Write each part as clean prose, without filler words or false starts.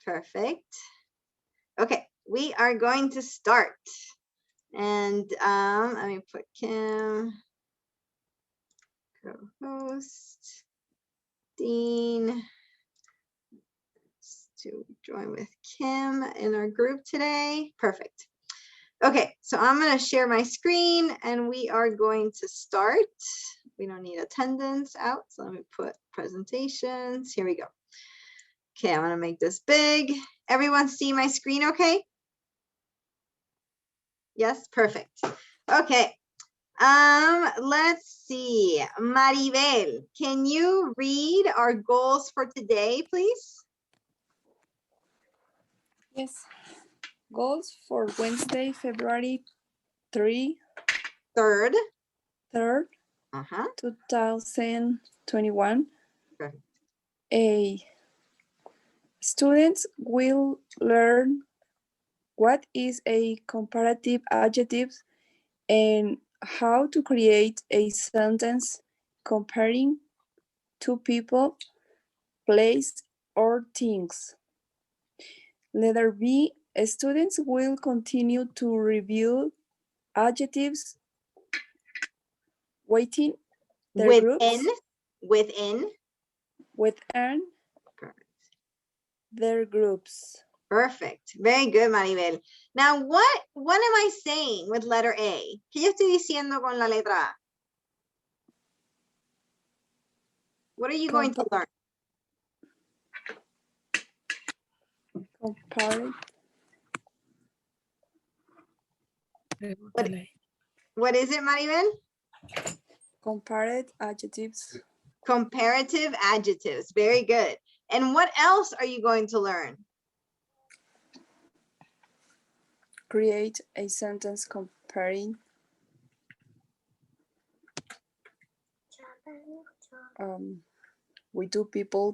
Perfect. Okay, we are going to start. And let me put Kim, co-host, Dean, to join with Kim in our group today. Perfect. Okay, so I'm going to share my screen and we are going to start. We don't need attendance out, so let me put presentations. Here we go. Okay, I'm going to make this big. Everyone see my screen okay? Yes, perfect. Okay. Let's see. Maribel, can you read our goals for today, please? Yes. Goals for Wednesday, February 3rd, 2021. Perfect. Students will learn what is a comparative adjective and how to create a sentence comparing two people, place, or things. Letter B, students will continue to review adjectives within their groups. Within their groups. Perfect. Very good, Maribel. Now, what am I saying with letter A? ¿Qué yo estoy diciendo con la letra A? What are you going to learn? What is it, Maribel? Comparative adjectives. Comparative adjectives. Very good. And what else are you going to learn? Create a sentence comparing with two people,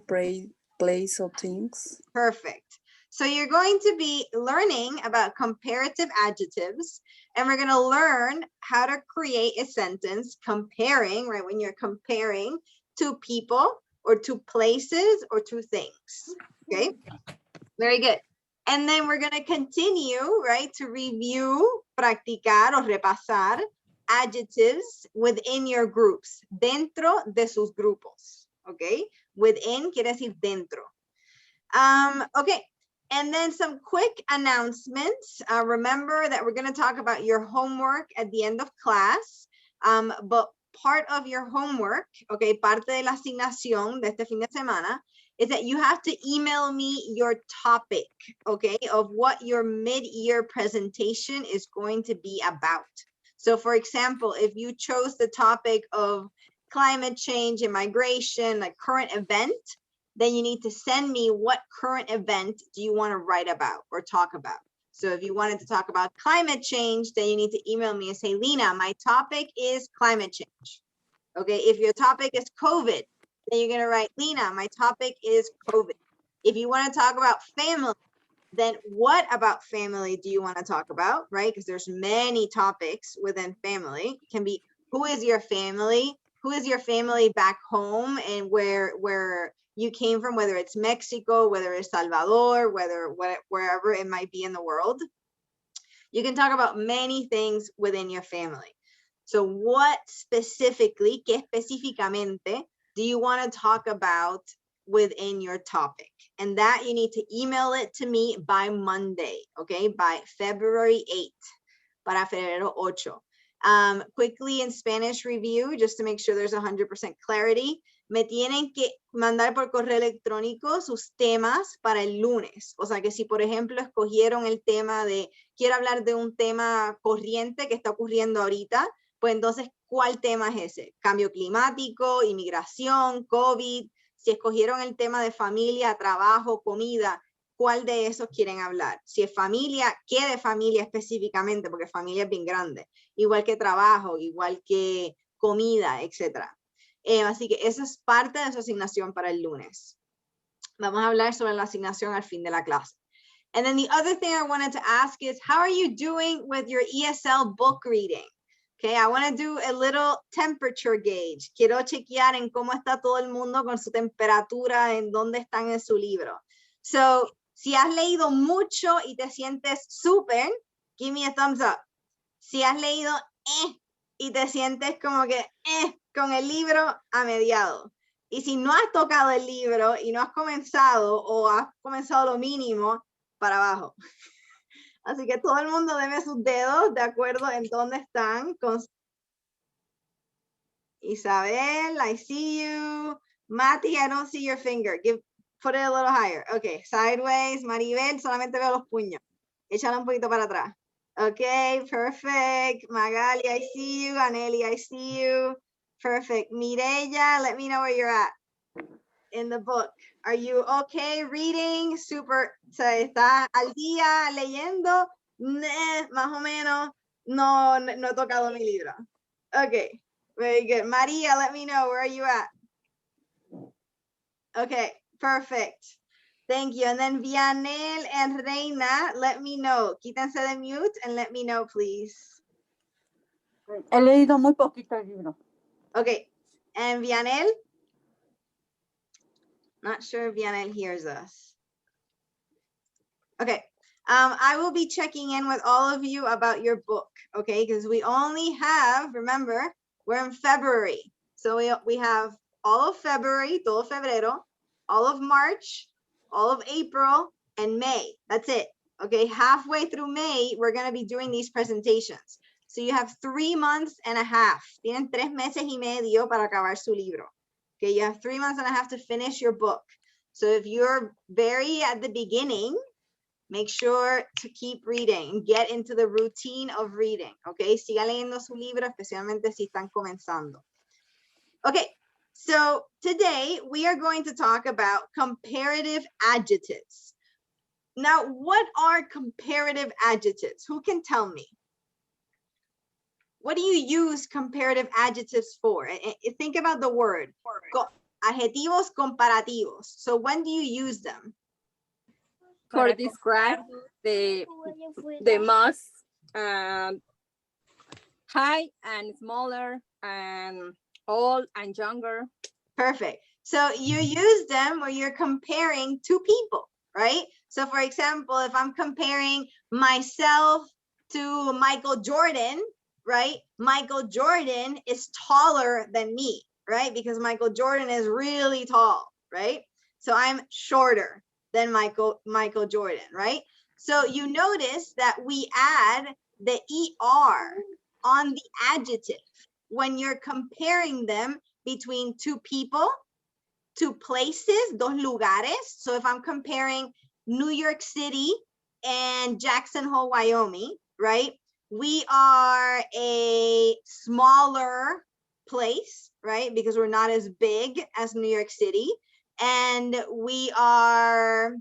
place, or things. Perfect. So you're going to be learning about comparative adjectives, and we're going to learn how to create a sentence comparing, right? When you're comparing two people or two places or two things. Okay, very good. And then we're going to continue, right, to review, practicar o repasar adjectives within your groups, dentro de sus grupos. Okay, within quiere decir dentro. Okay, and then some quick announcements. Remember that we're going to talk about your homework at the end of class, but part of your homework, okay, parte de la asignación de este fin de semana, is that you have to email me your topic, okay, of what your mid-year presentation is going to be about. So for example, if you chose the topic of climate change and migration, like current event, then you need to send me what current event do you want to write about or talk about. So if you wanted to talk about climate change, then you need to email me and say, Lena, my topic is climate change. Okay, if your topic is COVID, then you're going to write, Lena, my topic is COVID. If you want to talk about family, then what about family do you want to talk about, right? Because there's many topics within family. It can be, who is your family? Who is your family back home and where you came from, whether it's Mexico, whether it's Salvador, wherever it might be in the world. You can talk about many things within your family. So what specifically, qué específicamente do you want to talk about within your topic? And that you need to email it to me by Monday, okay? By February 8th, para febrero 8. Quickly in Spanish review, just to make sure there's 100% clarity, me tienen que mandar por correo electrónico sus temas para el lunes. O sea que si, por ejemplo, escogieron el tema de, quiero hablar de un tema corriente que está ocurriendo ahorita, pues entonces, ¿cuál tema es ese? Cambio climático, inmigración, COVID. Si escogieron el tema de familia, trabajo, comida, ¿cuál de esos quieren hablar? Si es familia, ¿qué de familia específicamente? Porque familia es bien grande. Igual que trabajo, igual que comida, etc. Así que esa es parte de su asignación para el lunes. Vamos a hablar sobre la asignación al fin de la clase. And then the other thing I wanted to ask is, how are you doing with your ESL book reading? Okay, I want to do a little temperature gauge. Quiero chequear en cómo está todo el mundo con su temperatura, en dónde están en su libro. So, Si has leído mucho y te sientes súper, give me a thumbs up. Si has leído y te sientes como que con el libro a mediado. Y si no has tocado el libro y no has comenzado o has comenzado lo mínimo, para abajo. Así que todo el mundo deme sus dedos de acuerdo en dónde están. Isabel, I see you. Mati, I don't see your finger. Put it a little higher. Okay, sideways. Maribel, solamente veo los puños. Échala un poquito para atrás. Okay, perfect. Magali, I see you. Aneli, I see you. Perfect. Mireya, let me know where you're at in the book. Are you okay reading? Super. ¿Estás al día leyendo? Más o menos. No he tocado mi libro. Okay, very good. Maria, let me know. Where are you at? Okay, perfect. Thank you. And then Vianel and Reina, let me know. Quítense de mute and let me know, please. He leído muy poquito el libro. Okay, and Vianel? Not sure if Vianel hears us. Okay, I will be checking in with all of you about your book, okay? Because we only have, remember, we're in February. So we have all of February, todo febrero, all of March, all of April, and May. That's it, okay? Halfway through May, we're gonna be doing these presentations. So you have 3 months and a half. Tienen 3 meses y medio para acabar su libro. Okay, you have 3 months and a half to finish your book. So if you're very at the beginning, make sure to keep reading, get into the routine of reading, okay? Siga leyendo su libro, especialmente si están comenzando. Okay, so today we are going to talk about comparative adjectives. Now, what are comparative adjectives? Who can tell me? What do you use comparative adjectives for? Think about the word. Adjetivos comparativos. So when do you use them? For describe the most high and smaller and old and younger. Perfect. So you use them where you're comparing two people, right? So for example, if I'm comparing myself to Michael Jordan, right? Michael Jordan is taller than me, right? Because Michael Jordan is really tall, right? So I'm shorter than Michael Jordan, right? So you notice that we add the ER on the adjective when you're comparing them between two people, two places, dos lugares. So if I'm comparing New York City and Jackson Hole, Wyoming, right? We are a smaller place, right? Because we're not as big as New York City. And we are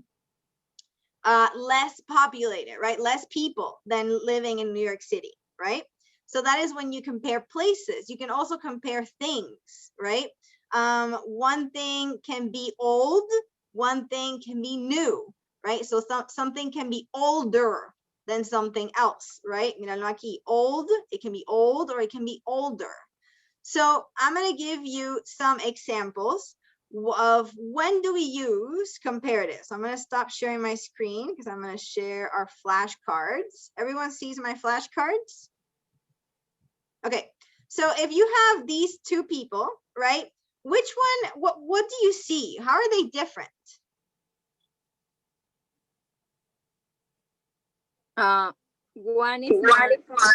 less populated, right? Less people than living in New York City, right? So that is when you compare places. You can also compare things, right? One thing can be old, one thing can be new, right? So something can be older than something else, right? Míralo aquí, old, it can be old or it can be older. So I'm gonna give you some examples of when do we use comparative. So I'm gonna stop sharing my screen because I'm gonna share our flashcards. Everyone sees my flashcards? Okay, so if you have these two people, right? Which one, what do you see? How are they different? One is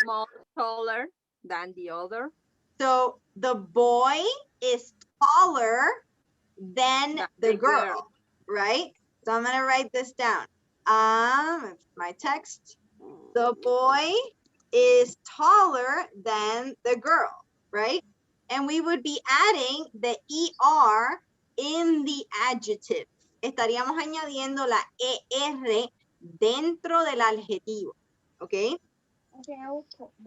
more taller than the other. So the boy is taller than the girl, right? So I'm gonna write this down. My text. The boy is taller than the girl, right? And we would be adding the ER in the adjective. Estaríamos añadiendo la ER dentro del adjetivo, okay?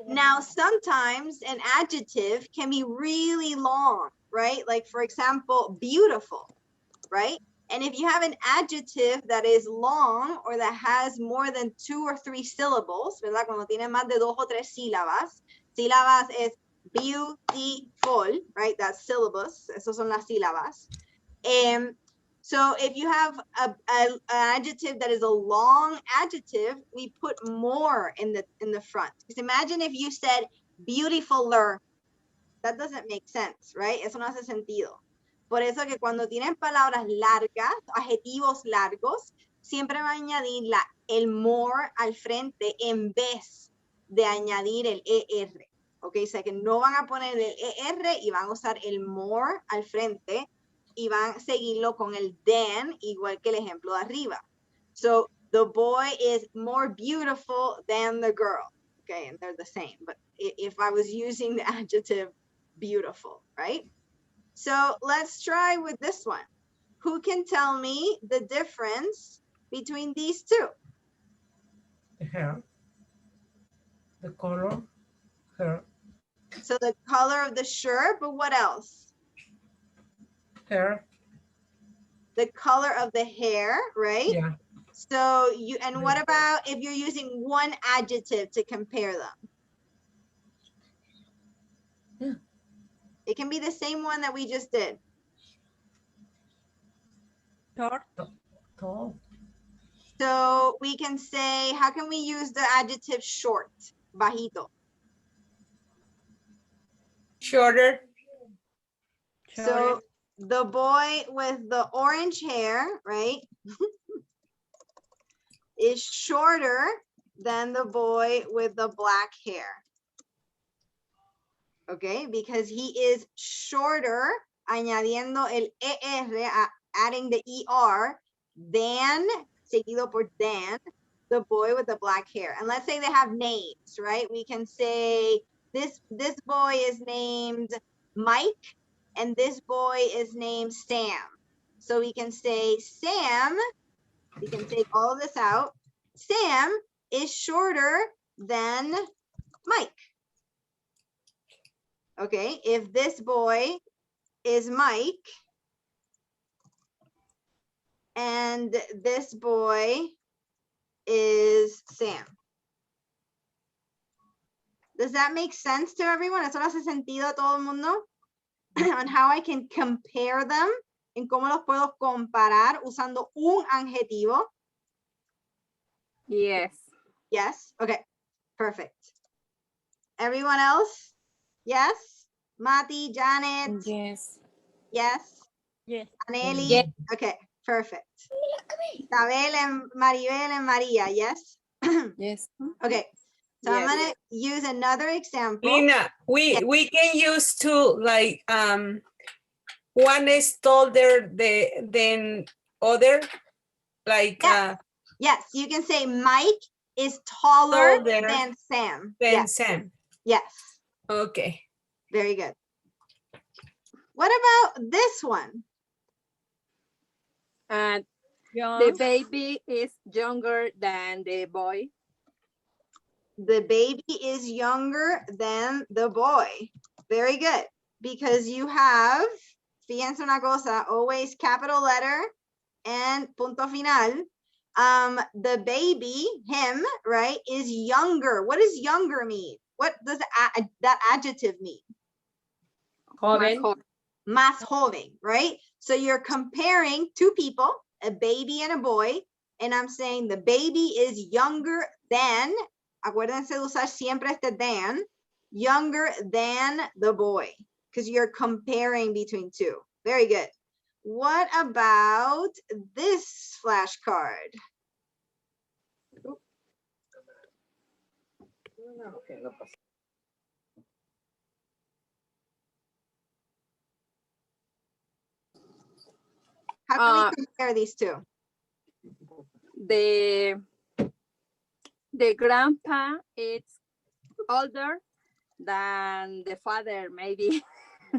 Now, sometimes an adjective can be really long, right? Like, for example, beautiful, right? And if you have an adjective that is long or that has more than 2 or 3 syllables, ¿verdad? Cuando tiene más de 2 o 3 sílabas, sílabas es beautiful, right? That's syllabus, esos son las sílabas. So if you have an adjective that is a long adjective, we put more in the front. Because imagine if you said beautifuler. That doesn't make sense, right? Eso no hace sentido. Por eso que cuando tienen palabras largas, adjetivos largos, siempre va a añadir el more al frente en vez de añadir el ER. Ok, o sea que no van a poner el ER y van a usar el more al frente y van a seguirlo con el than, igual que el ejemplo de arriba. So, the boy is more beautiful than the girl. Okay, and they're the same. But if I was using the adjective beautiful, right? So let's try with this one. Who can tell me the difference between these two? The hair, the color, hair, So the color of the shirt, but what else? hair. The color of the hair, right? Yeah. So you, and what about if you're using one adjective to compare them? Yeah. It can be the same one that we just did. Short. Tall. So we can say, how can we use the adjective short? Bajito. Shorter. So the boy with the orange hair, right, is shorter than the boy with the black hair. Okay, because he is shorter, añadiendo el ER, adding the ER, than, seguido por than, the boy with the black hair. And let's say they have names, right? We can say this boy is named Mike, and this boy is named Sam. So we can say Sam, we can take all of this out. Sam is shorter than Mike. Okay, if this boy is Mike and this boy is Sam. Does that make sense to everyone? ¿Eso le hace sentido a todo el mundo? On how I can compare them, en cómo los puedo comparar usando un adjetivo. Yes. Yes, okay, perfect. Everyone else? Yes? Mati, Janet? Yes. Yes? Yes. Aneli? Yes. Okay, perfect. Isabel and Maribel and Maria, yes? Yes. Okay, so I'm Yes. gonna use another example. Lina, we can use two, like one is taller than other, like Yeah. Yes, you can say Mike is taller Taller than Sam. than Yes, Sam. yes, Okay. very good. What about this one? And the Young. baby is younger than the boy. The baby is younger than the boy. Very good, because you have, fíjense una cosa, always capital letter and punto final. The baby, him, right, is younger. What does younger mean? What does that adjective mean? Joven. Más joven, right? So you're comparing two people, a baby and a boy, and I'm saying the baby is younger than, acuérdense de usar siempre este than, younger than the boy, because you're comparing between two. Very good. What about this flashcard? How can we compare these two? The grandpa is older than the father, maybe.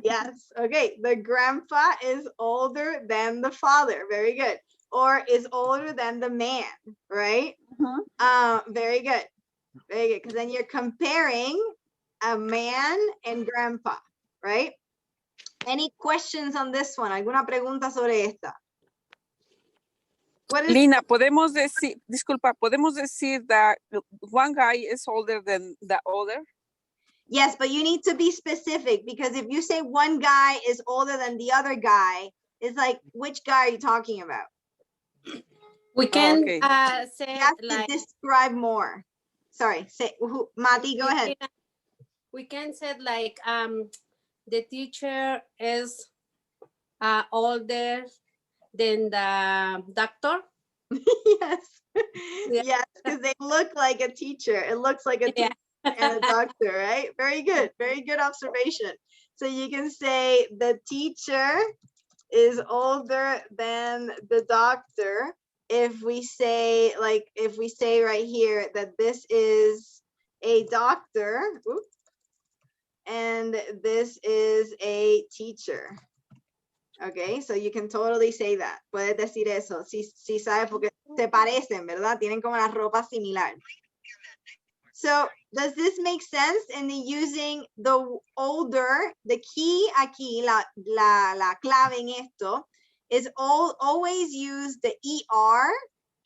Yes, okay. The grandpa is older than the father. Very good. Or is older than the man, right? Very good. Very good. Because then you're comparing a man and grandpa, right? Any questions on this one? ¿Alguna pregunta sobre esta? What is Lina, podemos decir, disculpa, podemos decir that one guy is older than the other? Yes, but you need to be specific, because if you say one guy is older than the other guy, It's like, which guy are you talking about? We Oh, can okay. say You have to like describe more. Sorry, say, Mati, go ahead. we can say like the teacher is older than the doctor. Yes, Yeah. yes, because they look like a teacher. It looks like a Yeah. teacher and a doctor, right? Very good observation. So you can say the teacher is older than the doctor. If we say, like, if we say right here that this is a doctor, oops, and this is a teacher. Okay, so you can totally say that. Puedes decir eso. Si sabes, porque se parecen, ¿verdad? Tienen como la ropa similar. So, does this make sense in the using the older? The key aquí, la clave en esto, is always use the ER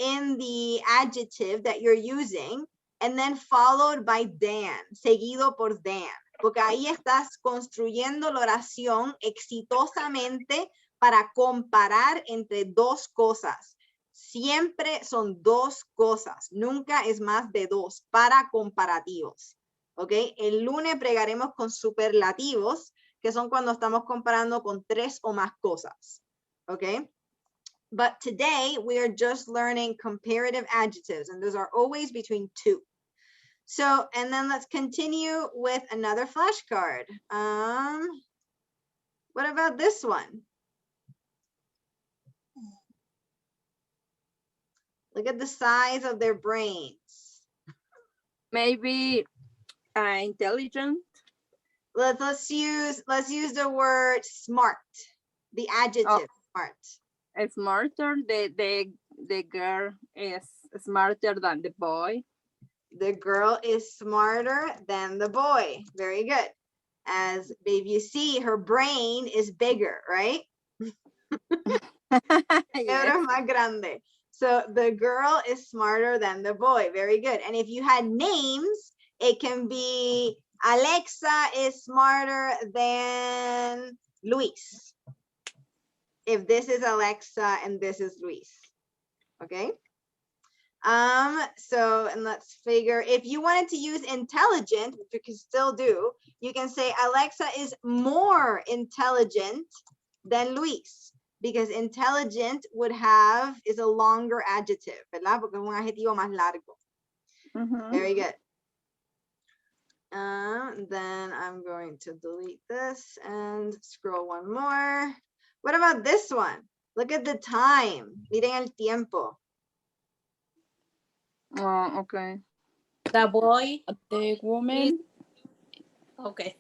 in the adjective that you're using, and then followed by than, seguido por than. Porque ahí estás construyendo la oración exitosamente para comparar entre dos cosas. Siempre son dos cosas, nunca es más de dos para comparativos. ¿Ok? El lunes pregaremos con superlativos, que son cuando estamos comparando con tres o más cosas. ¿Ok? But today we are just learning comparative adjectives, and those are always between two. So, and then let's continue with another flashcard. What about this one? Look at the size of their brains. Maybe intelligent. Let's use the word smart, the adjective smart. Smarter. The girl is smarter than the boy. The girl is smarter than the boy. Very good. As babe, you see, her brain is bigger, right? Yes. Más grande. So the girl is smarter than the boy. Very good. And if you had names, it can be Alexa is smarter than Luis. If this is Alexa and this is Luis. Okay. So, and let's figure, if you wanted to use intelligent, which you can still do, you can say Alexa is more intelligent than Luis, because intelligent is a longer adjective, ¿verdad? Porque es un adjetivo más largo. Very good. Then I'm going to delete this and scroll one more. What about this one? Look at the time. Miren el tiempo. Oh, okay. The boy. The woman. Okay.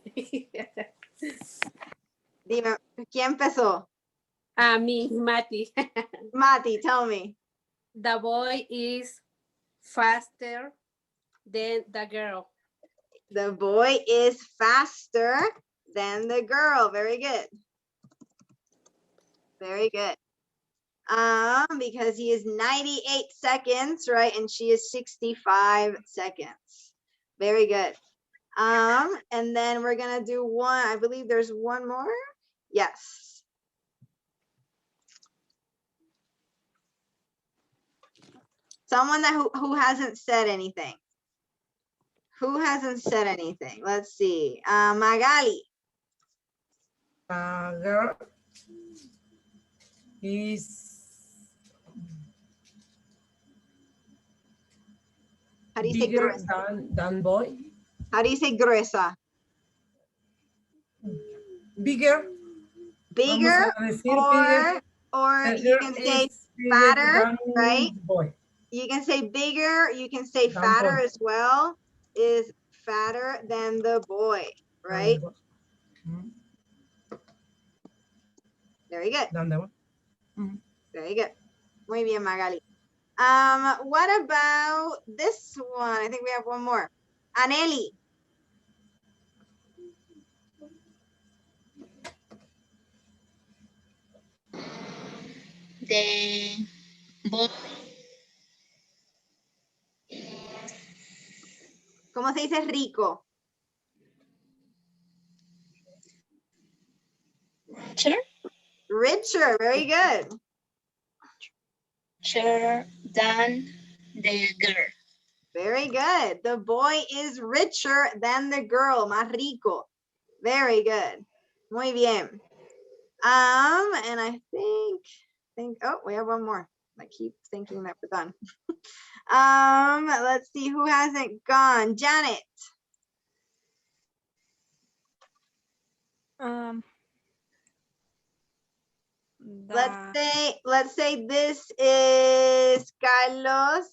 Dime, ¿quién empezó? Me, Mati. Mati, tell me. The boy is faster than the girl. The boy is faster than the girl. Very good. Very good. Because he is 98 seconds, right? And she is 65 seconds. Very good. And then we're gonna do one, I believe there's one more. Yes. Someone who hasn't said anything. Who hasn't said anything? Let's see. Magali. Girl is How do you say bigger gruesa? than boy. How do you say gruesa? Bigger. Bigger, Vamos a decir bigger. or The you girl can say is bigger fatter, than right? boy. You can say bigger, you can say Than fatter boy. as well, is fatter than the boy, right? Very good. Than the boy. Very good. Muy bien, Magali. What about this one? I think we have one more. Aneli. The boy ¿Cómo se dice rico? richer Richer, very good. Richer than the girl. Very good. The boy is richer than the girl, más rico. Very good. Muy bien. And I think, oh, we have one more. I keep thinking that we're done. Let's see who hasn't gone. Janet. Let's say this is Carlos,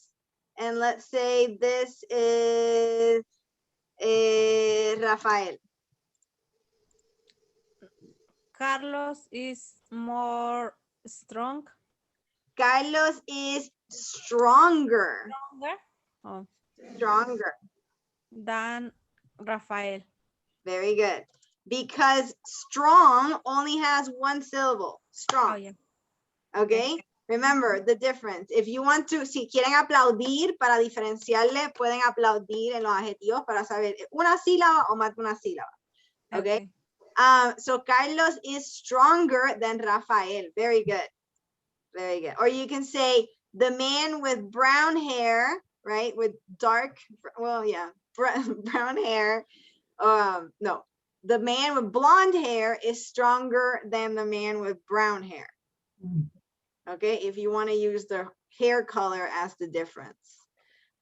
and let's say this is Rafael. Carlos is more strong. Carlos is stronger. Oh, Stronger. than Rafael. Very good. Because strong only has one syllable. Strong. Oh, yeah. Okay. Remember the difference. If you want to, si quieren aplaudir para diferenciarle, pueden aplaudir en los adjetivos para saber una sílaba o más de una sílaba. Okay. So Carlos is stronger than Rafael. Very good. Very good. Or you can say the man with brown hair, right? With dark, well, yeah, brown hair. No, the man with blonde hair is stronger than the man with brown hair. Okay, if you want to use the hair color as the difference.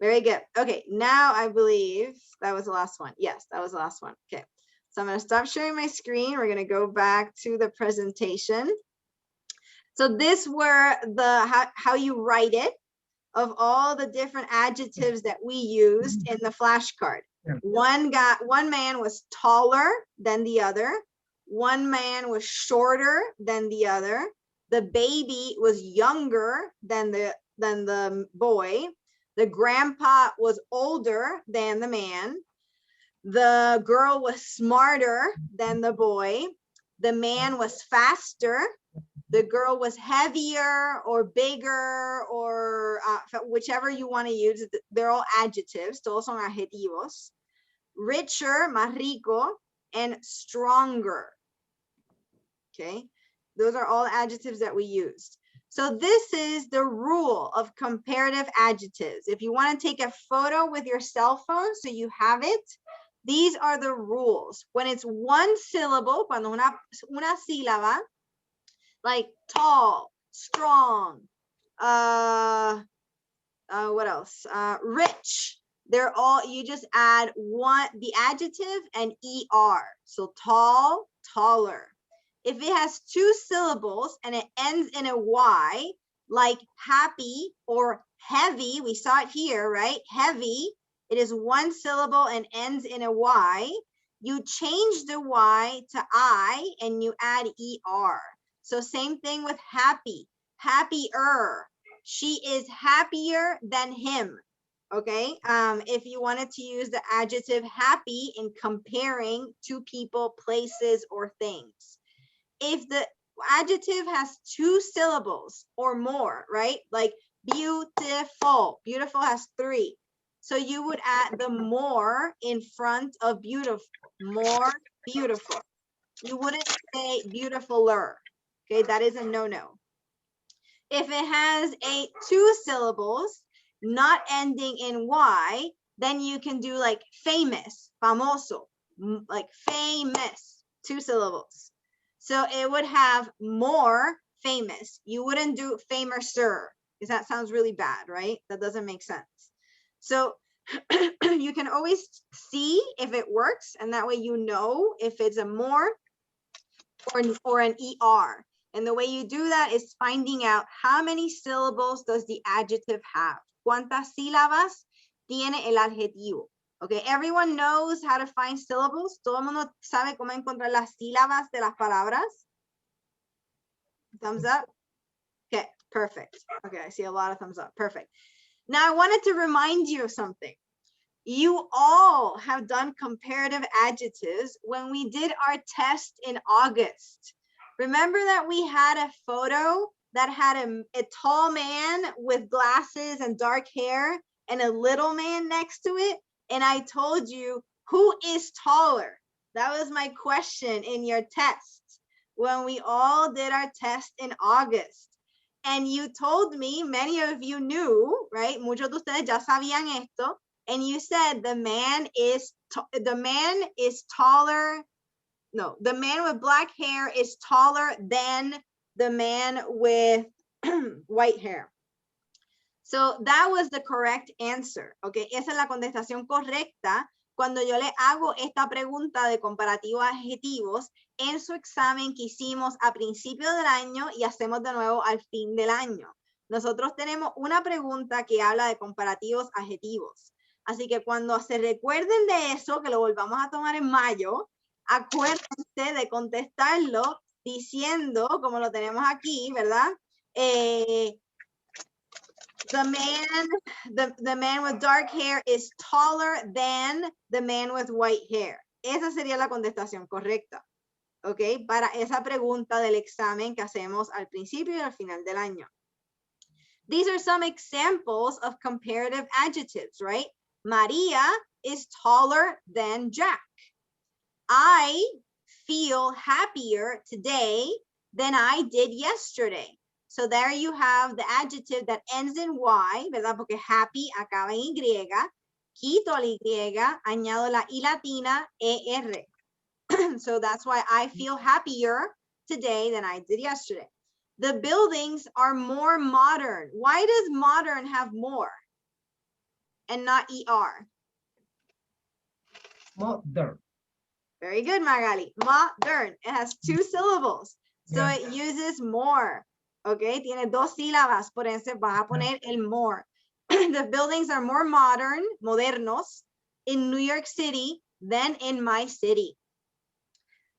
Very good. Okay, now I believe that was the last one. Yes, that was the last one. Okay, so I'm going to stop sharing my screen. We're going to go back to the presentation. So this were the how you write it of all the different adjectives that we used in the flashcard. One man was taller than the other. One man was shorter than the other. The baby was younger than the boy. The grandpa was older than the man. The girl was smarter than the boy. The man was faster. The girl was heavier or bigger or whichever you want to use. They're all adjectives. Todos son adjetivos. Richer, más rico, and stronger. Okay, those are all adjectives that we used. So this is the rule of comparative adjectives. If you want to take a photo with your cell phone so you have it, these are the rules. When it's one syllable, cuando una sílaba, like tall, strong, what else? Rich. They're all, you just add the adjective and ER. So tall, taller. If it has two syllables and it ends in a Y, like happy or heavy, we saw it here, right? Heavy, it is one syllable and ends in a Y. You change the Y to I and you add ER. So same thing with happy, happier. She is happier than him. Okay, if you wanted to use the adjective happy in comparing two people, places, or things. If the adjective has two syllables or more, right? Like beautiful. Beautiful has three. So you would add the more in front of beautiful. More beautiful. You wouldn't say beautifuler. Okay, that is a no-no. If it has two syllables, not ending in Y, then you can do like famous, famoso, like famous, two syllables. So it would have more famous. You wouldn't do famouser because that sounds really bad, right? That doesn't make sense. So you can always see if it works, and that way you know if it's a more or an ER. And the way you do that is finding out how many syllables does the adjective have. ¿Cuántas sílabas tiene el adjetivo? Okay, everyone knows how to find syllables. Todo el mundo sabe cómo encontrar las sílabas de las palabras. Thumbs up. Okay, perfect. Okay, I see a lot of thumbs up. Perfect. Now I wanted to remind you of something. You all have done comparative adjectives when we did our test in August. Remember that we had a photo that had a tall man with glasses and dark hair and a little man next to it? And I told you, who is taller? That was my question in your test. when we all did our test in August. And you told me, many of you knew, right? Muchos de ustedes ya sabían esto. And you said the man is taller. No, the man with black hair is taller than the man with white hair. So that was the correct answer. Okay, esa es la contestación correcta cuando yo le hago esta pregunta de comparativo a adjetivos en su examen que hicimos a principio del año y hacemos de nuevo al fin del año. Nosotros tenemos una pregunta que habla de comparativos adjetivos. Así que cuando se recuerden de eso, que lo volvamos a tomar en mayo, acuérdense de contestarlo diciendo, como lo tenemos aquí, ¿verdad? The man with dark hair is taller than the man with white hair. Esa sería la contestación correcta, ¿ok? Para esa pregunta del examen que hacemos al principio y al final del año. These are some examples of comparative adjectives, right? Maria is taller than Jack. I feel happier today than I did yesterday. So there you have the adjective that ends in Y, ¿verdad? Porque happy acaba en Y. Quito la Y, añado la I latina, ER. So that's why I feel happier today than I did yesterday. The buildings are more modern. Why does modern have more and not ER? Modern. Very good, Magali. Modern. It has 2 syllables. So Yeah. it uses more. Okay, tiene 2 sílabas, por eso vas a poner el more. The buildings are more modern, modernos, in New York City than in my city.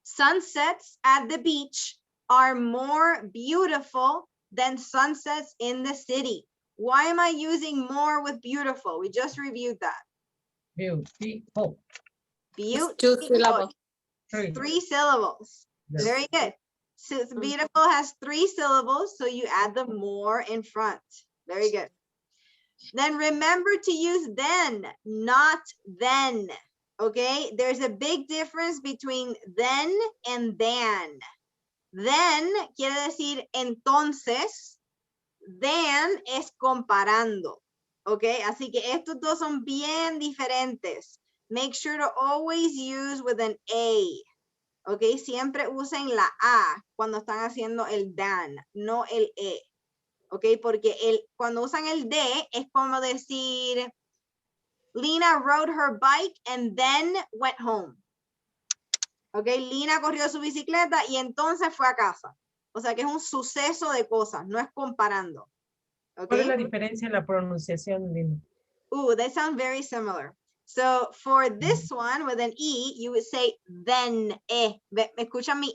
Sunsets at the beach are more beautiful than sunsets in the city. Why am I using more with beautiful? We just reviewed that. Beautiful. It's 2 syllables. 3 syllables. Yes. Very good. So beautiful has 3 syllables, so you add the more in front. Very good. Then remember to use then, not then. Okay, there's a big difference between then and than. Then quiere decir entonces, then es comparando. Okay, así que estos dos son bien diferentes. Make sure to always use with an A. Ok, siempre usen la A cuando están haciendo el than, no el E. Ok, porque cuando usan el D es como decir, Lina rode her bike and then went home. Ok, Lina corrió su bicicleta y entonces fue a casa. O sea que es un suceso de cosas, no es comparando. ¿Cuál es la Ok, diferencia en la pronunciación, Lina? they sound very similar. So for this one with an E, you would say then, ¿Me escuchan mi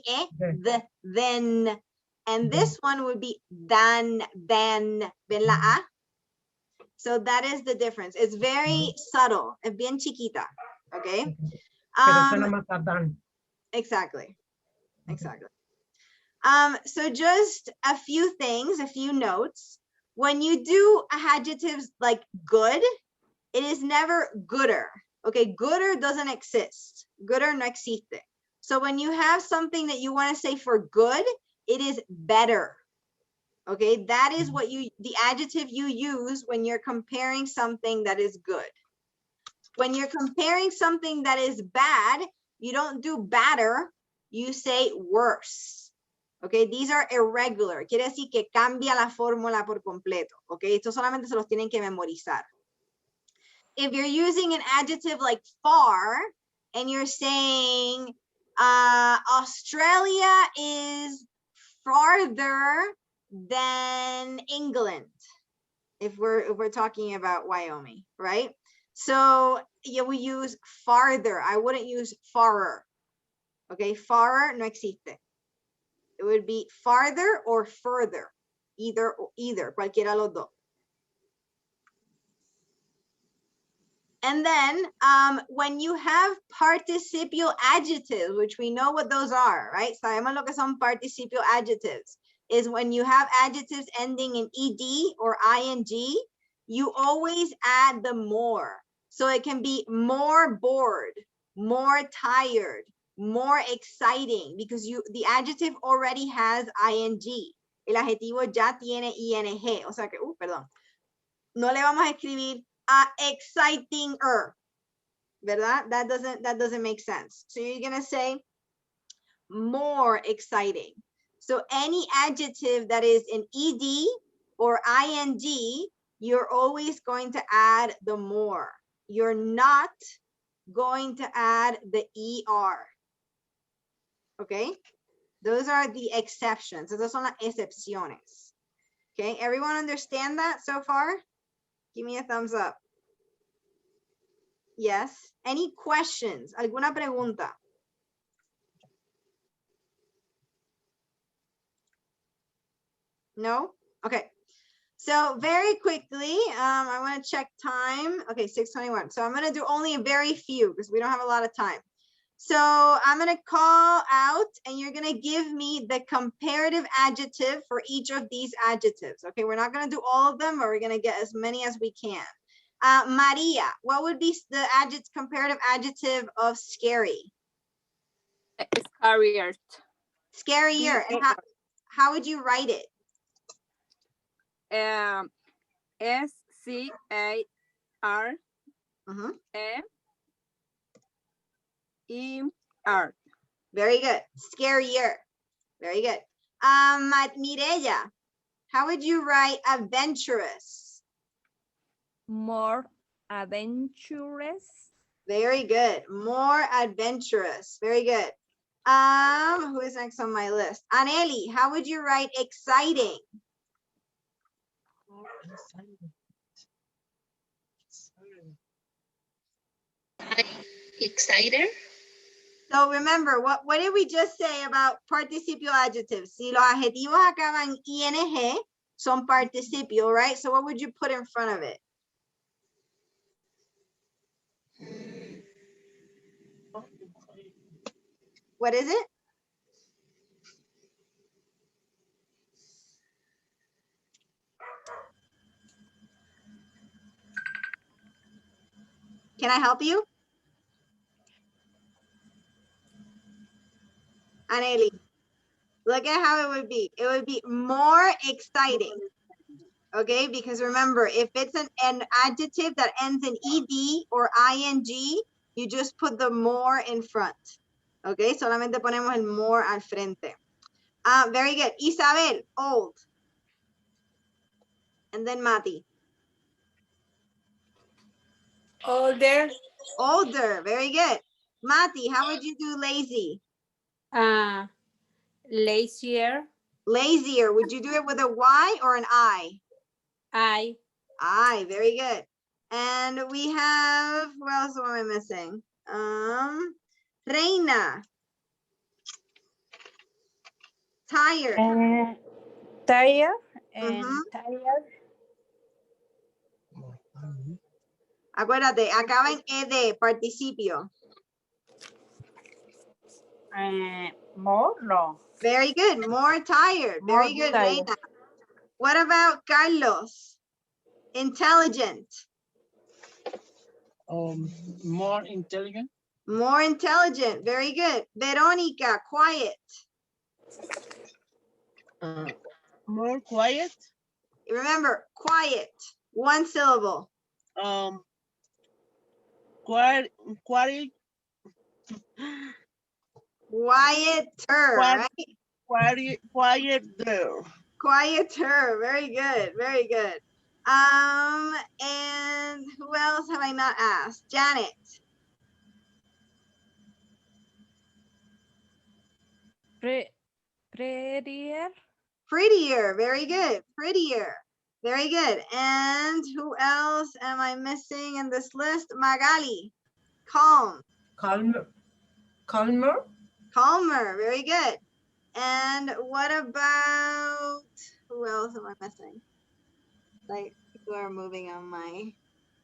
then. And this one would be then. ¿Ven la A? So that is the difference. It's very subtle, es bien chiquita, okay? Pero suena más a dan. Exactly. So just a few things, a few notes. When you do adjectives like good, it is never gooder. Okay, gooder doesn't exist. Gooder no existe. So when you have something that you want to say for good, it is better. Okay, that is what the adjective you use when you're comparing something that is good. When you're comparing something that is bad, you don't do better, you say worse. Okay, these are irregular. Quiere decir que cambia la fórmula por completo. Okay, esto solamente se los tienen que memorizar. If you're using an adjective like far and you're saying Australia is farther than England, if we're talking about Wyoming, right? So yeah, we use farther. I wouldn't use farer. Okay, farer no existe. It would be farther or further. Either, cualquiera de los dos. And then when you have participial adjectives, which we know what those are, right? Sabemos lo que son participial adjectives, is when you have adjectives ending in ed or ing, you always add the more. So it can be more bored, more tired, more exciting, because the adjective already has ing. El adjetivo ya tiene ing. O sea que, perdón. No le vamos a escribir exciting-er, ¿verdad? That doesn't make sense. So you're gonna say more exciting. So any adjective that is an ed or ing, you're always going to add the more. You're not going to add the er. Okay? Those are the exceptions. Esas son las excepciones. Okay, everyone understand that so far? Give me a thumbs up. Yes. Any questions? ¿Alguna pregunta? No? Okay. So very quickly, I want to check time. Okay, 6:21. So I'm going to do only a very few because we don't have a lot of time. So I'm going to call out and you're going to give me the comparative adjective for each of these adjectives. Okay, we're not going to do all of them, but we're going to get as many as we can. Maria, what would be the comparative adjective of scary? Scarier. Scarier. And how would you write it? SCARER. Very good. Scarier. Very good. Mireya, how would you write adventurous? More adventurous. Very good. More adventurous. Very good. Who is next on my list? Aneli, how would you write exciting? Excited. So remember, what did we just say about participio adjectives? Si los adjetivos acaban ing, son participio, right? So what would you put in front of it? What is it? Can I help you? Aneli, look at how it would be. It would be more exciting. Okay, because remember, if it's an adjective that ends in ed or ing, you just put the more in front. Okay, solamente ponemos el more al frente. Very good. Isabel, old. And then Mati. Older. Older, very good. Mati, how would you do lazy? Lazier. Lazier, would you do it with a Y or an I? I. I, very good. And we have, who else am I missing? Reina. Tired. Tired and tired. Acuérdate, acaba en ed, participio. More, no. Very good, more tired. Very good, tired. Reina. What about Carlos? Intelligent. More intelligent. More intelligent, very good. Veronica, quiet. More quiet. Remember, quiet, one syllable. Quieter, Quieter, right? Quieter. Quieter, very good, very good. And who else have I not asked? Janet. Prettier. Prettier, very good, prettier. Very good. And who else am I missing in this list? Magali. Calm. Calmer. Calmer. Calmer, very good. And what about, who else am I missing? Like, people are moving on my,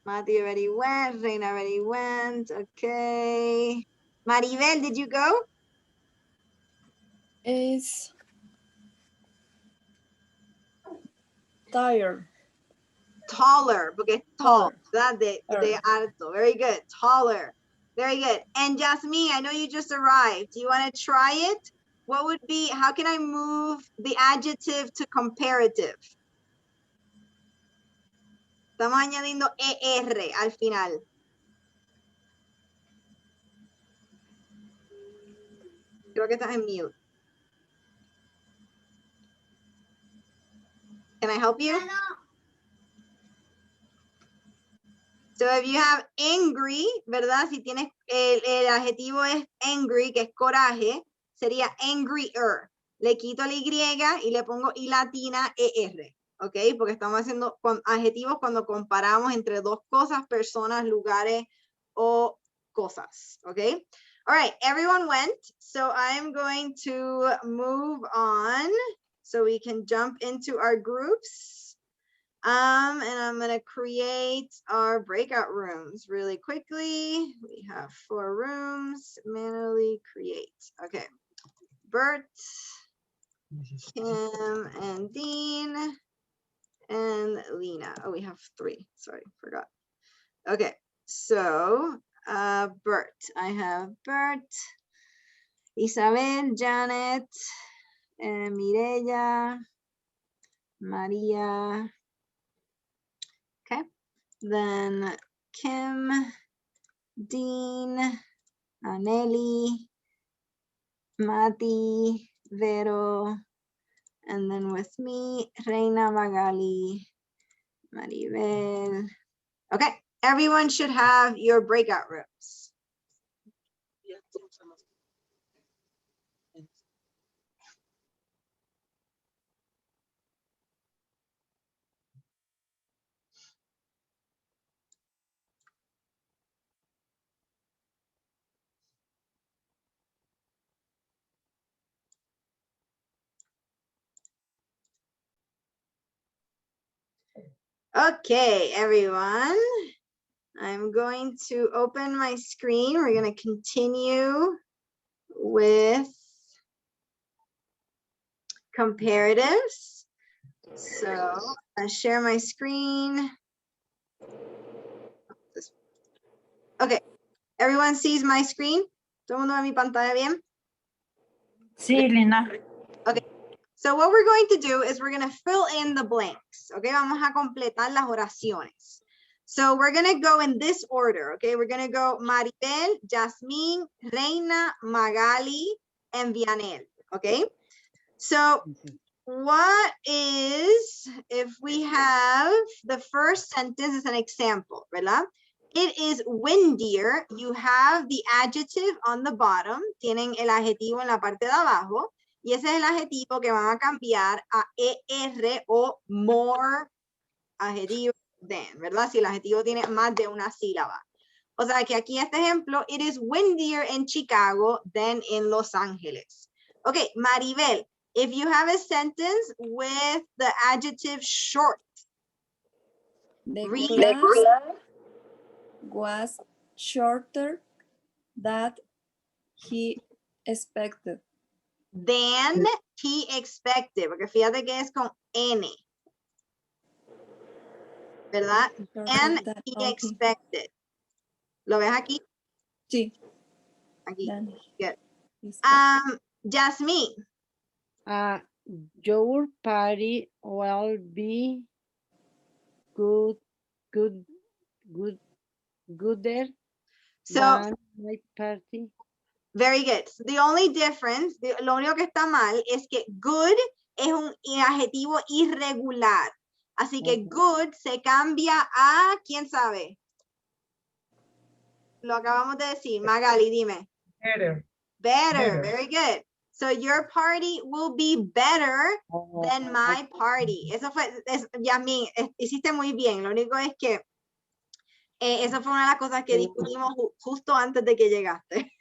Mati already went, Reina already went, okay. Maribel, did you go? Is tired. Taller, porque tall, that de alto, very good, taller. Very good. And Jasmine, I know you just arrived. Do you want to try it? What would be, how can I move the adjective to comparative? Estamos añadiendo ER al final. Creo que estás en mute. Can I help you? So if you have angry, ¿verdad? Si tienes el adjetivo es angry, que es coraje, sería angrier. Le quito la Y y le pongo I latina ER. ¿Ok? Porque estamos haciendo adjetivos cuando comparamos entre dos cosas, personas, lugares o cosas. ¿Ok? All right, everyone went. So I'm going to move on so we can jump into our groups. And I'm going to create our breakout rooms really quickly. We have 4 rooms, manually create. Okay, Bert, Kim, and Dean, and Lena. Oh, we have 3. Sorry, forgot. Okay, so Bert. I have Bert, Isabel, Janet, and Mireya, Maria. Okay, then Kim, Dean, Aneli, Mati, Vero, and then with me, Reina, Magali, Maribel. Okay, everyone should have your breakout rooms. Okay, everyone. I'm going to open my screen. We're going to continue with comparatives. So I share my screen. Okay, everyone sees my screen? ¿Todo el mundo ve mi pantalla bien? Sí, Lina. Okay, so what we're going to do is we're going to fill in the blanks. Okay, vamos a completar las oraciones. So we're going to go in this order. Okay, we're going to go Maribel, Jasmine, Reina, Magali, and Vianel. Okay, so what is, if we have the first sentence as an example, ¿verdad? It is windier. You have the adjective on the bottom. Tienen el adjetivo en la parte de abajo. Y ese es el adjetivo que van a cambiar a ER o more adjetivo than, ¿verdad? Si el adjetivo tiene más de una sílaba. O sea que aquí este ejemplo, it is windier in Chicago than in Los Angeles. Okay, Maribel, if you have a sentence with the adjective short, The read class was shorter than he expected. than he expected, porque fíjate que es con N, ¿verdad? Than he expected. ¿Lo ves aquí? Sí. Aquí. Than Good. he expected. Jasmine. Your party will be gooder So, than my party. very good. So the only difference, lo único que está mal es que good es un adjetivo irregular. Así que good se cambia a, ¿quién sabe? Lo acabamos de decir. Magali, dime. Better. Better. Better. Very good. So your party will be better than my party. Eso fue, Yasmin, hiciste muy bien. Lo único es que esa fue una de las cosas que discutimos justo antes de que llegaste.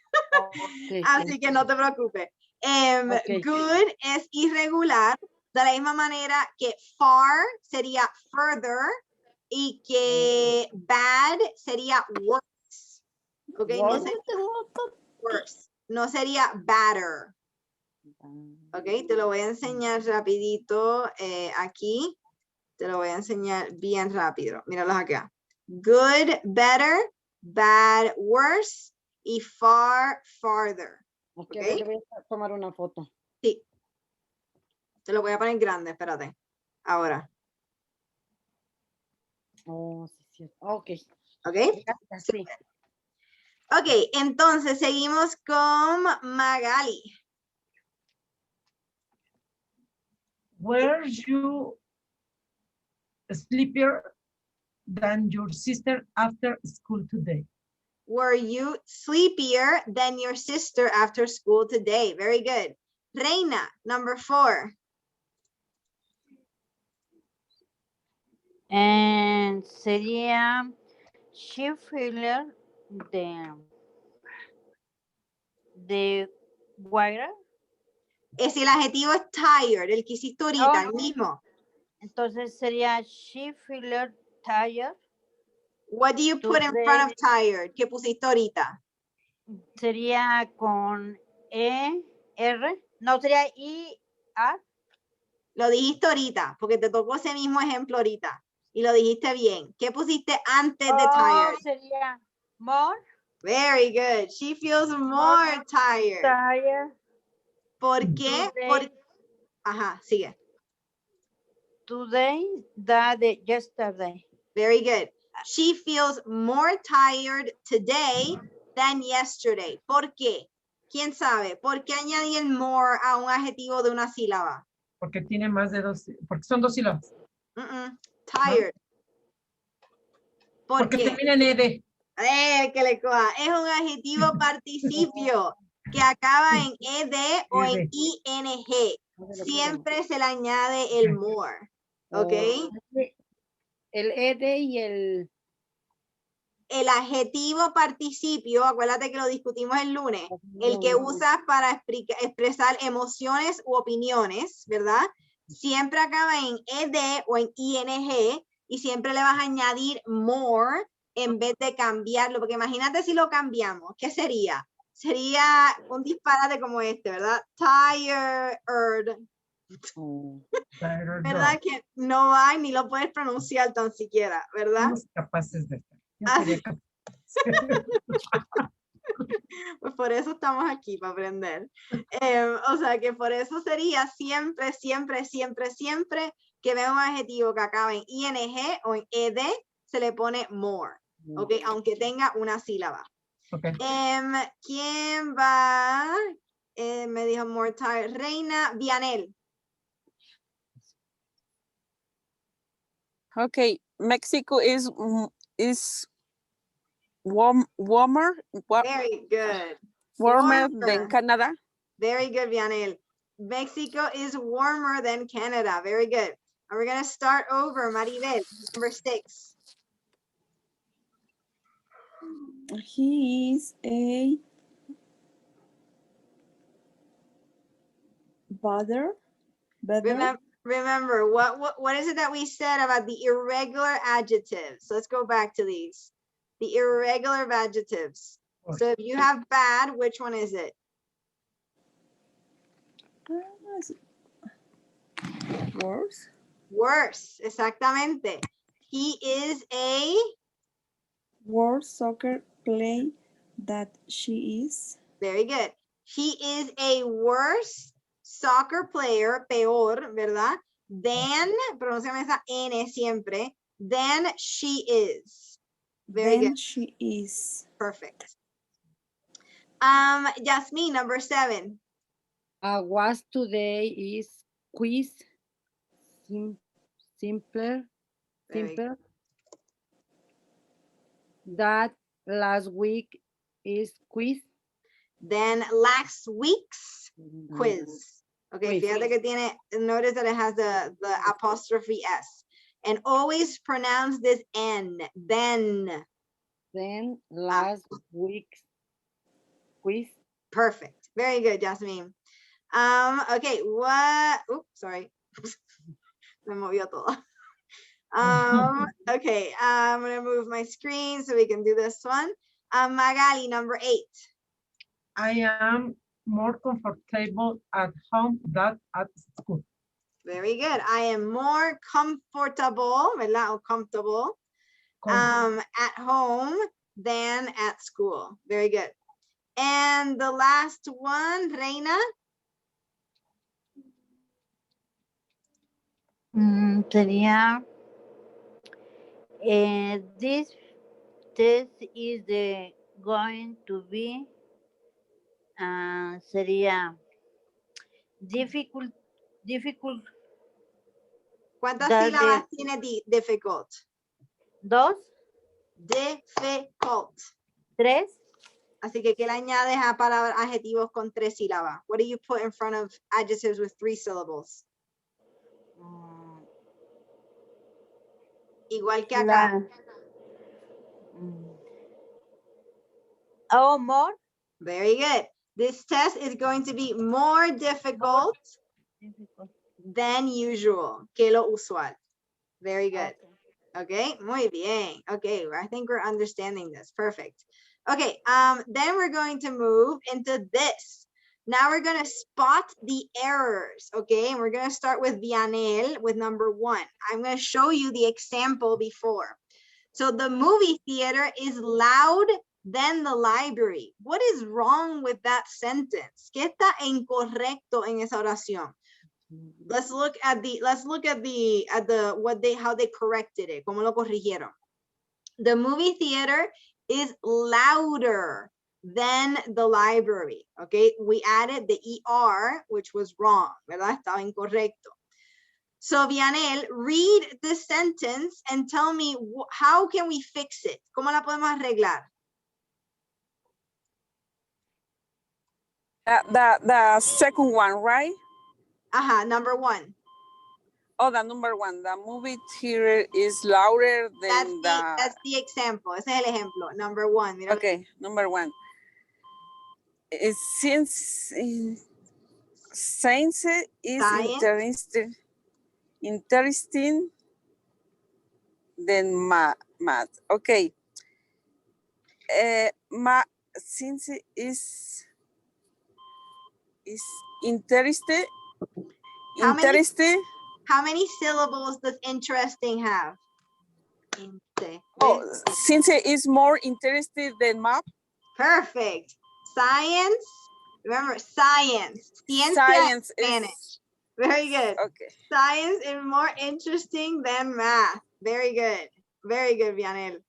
Okay, Así que no te preocupes. Good es irregular, de la misma manera que far sería further y que bad sería worse. Okay, no sería worse, no sería better. Ok, te lo voy a enseñar rapidito aquí. Te lo voy a enseñar bien rápido. Míralos acá. Good, better, bad, worse, y far, farther. Ok, ¿Ok? le voy a tomar una foto. Sí. Te lo voy a poner grande, espérate. Ahora. Oh, sí, sí. Ok. ¿Ok? Gracias, sí. Ok, entonces seguimos con Magali. Were you sleepier than your sister after school today? Were you sleepier than your sister after school today? Very good. Reina, number 4. Sería she feeler de wire. Es el adjetivo es tired, el que hiciste ahorita, el mismo. Entonces sería she feeler tired. What do you put in front of tired? ¿Qué pusiste ahorita? Sería con E-R. No, sería I-R. Lo dijiste ahorita, porque te tocó ese mismo ejemplo ahorita. Y lo dijiste bien. ¿Qué pusiste antes de tired? Sería more. Very good. She feels more tired. Tired. ¿Por qué? Ajá, sigue. Today than yesterday. Very good. She feels more tired today than yesterday. ¿Por qué? ¿Quién sabe? ¿Por qué añadí el more a un adjetivo de una sílaba? Porque tiene más de 2, porque son 2 sílabas. Tired. ¿Por Porque qué? termina en ed. Que le coja. Es un adjetivo participio que acaba en ed o en ing. Siempre se le añade el more. ¿Ok? El ed y el adjetivo participio, acuérdate que lo discutimos el lunes, el que usas para expresar emociones u opiniones, ¿verdad? Siempre acaba en ed o en ing y siempre le vas a añadir more en vez de cambiarlo, porque imagínate si lo cambiamos, ¿qué sería? Sería un disparate como este, ¿verdad? Tired. ¿Verdad que no va ni lo puedes pronunciar tan siquiera, verdad? Somos capaces de estar. Pues por eso estamos aquí, para aprender. O sea que por eso sería siempre, siempre, siempre, siempre que vea un adjetivo que acaba en ing o en ed, se le pone more, ¿ok? Aunque tenga una sílaba. Okay. ¿Quién va? Me dijo more tired. Reina, Vianel. Okay, Mexico is warmer Very good. warmer than Canada. Very good, Vianel. Mexico is warmer than Canada. Very good. And we're going to start over, Maribel, number 6. He is a better. Remember, what is it that we said about the irregular adjectives? Let's go back to these. The irregular adjectives. So if you have bad, which one is it? Worse. Worse, exactamente. He is a worse soccer player that she is. Very good. He is a worse soccer player, peor, ¿verdad? Than, pronunciame esa N siempre, than she is. Very good. She is. Perfect. Jasmine, number 7. Was today is quiz simpler. That last week is quiz. Then last week's quiz. Okay, Quiz. fíjate que tiene, notice that it has the apostrophe S. And always pronounce this N, then. Then last week's quiz. Perfect. Very good, Jasmine. Okay, oops, sorry. Me movió todo. Okay, I'm gonna move my screen so we can do this one. Magali, number 8. I am more comfortable at home than at school. Very good. I am more comfortable, ¿verdad? O comfortable at home than at school. Very good. And the last one, Reina. Sería, this test is going to be, sería difficult. ¿Cuántas That sílabas is- tiene difficult? 2, Difficult. 3, Así que, ¿qué le añades a palabras, adjetivos con 3 sílabas? What do you put in front of adjectives with 3 syllables? Igual que acá. more. Very good. This test is going to be more difficult than usual, que lo usual. Very good. Okay, muy bien. Okay, I think we're understanding this. Perfect. Okay, then we're going to move into this. Now we're going to spot the errors, okay? And we're going to start with Vianel with number 1. I'm going to show you the example before. So the movie theater is loud than the library. What is wrong with that sentence? ¿Qué está incorrecto en esa oración? Let's look at how they corrected it. ¿Cómo lo corrigieron? The movie theater is louder than the library. Okay, we added the ER, which was wrong, ¿verdad? Estaba incorrecto. So, Vianel, read the sentence and tell me how can we fix it? ¿Cómo la podemos arreglar? The second one, right? Ajá, number 1. Oh, the number 1. The movie theater is louder than That's the example. Ese es el ejemplo. Number 1. Mira. Okay, number 1. Since science is interesting than math. Okay. Since is interested. How many syllables does interesting have? Oh, since it is more interested than math. Perfect. Science. Remember, science. Science in Spanish. Very good. Okay. Science is more interesting than math. Very good. Very good, Vianel.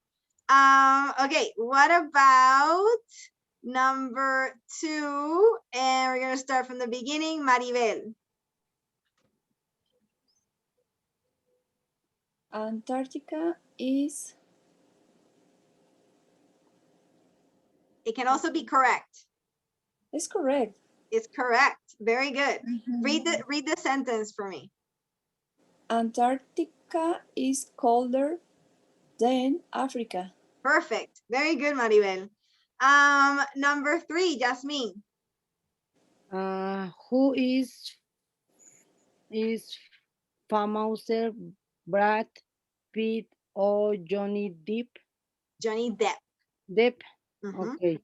Okay, what about number 2? And we're going to start from the beginning. Maribel. Antarctica is. It can also be correct. It's correct. It's correct. Very good. Read the sentence for me. Antarctica is colder than Africa. Perfect. Very good, Maribel. Number 3, Jasmine. Who is famouser, Brad Pitt or Johnny Depp? Johnny Depp. Depp. Mhm. Okay.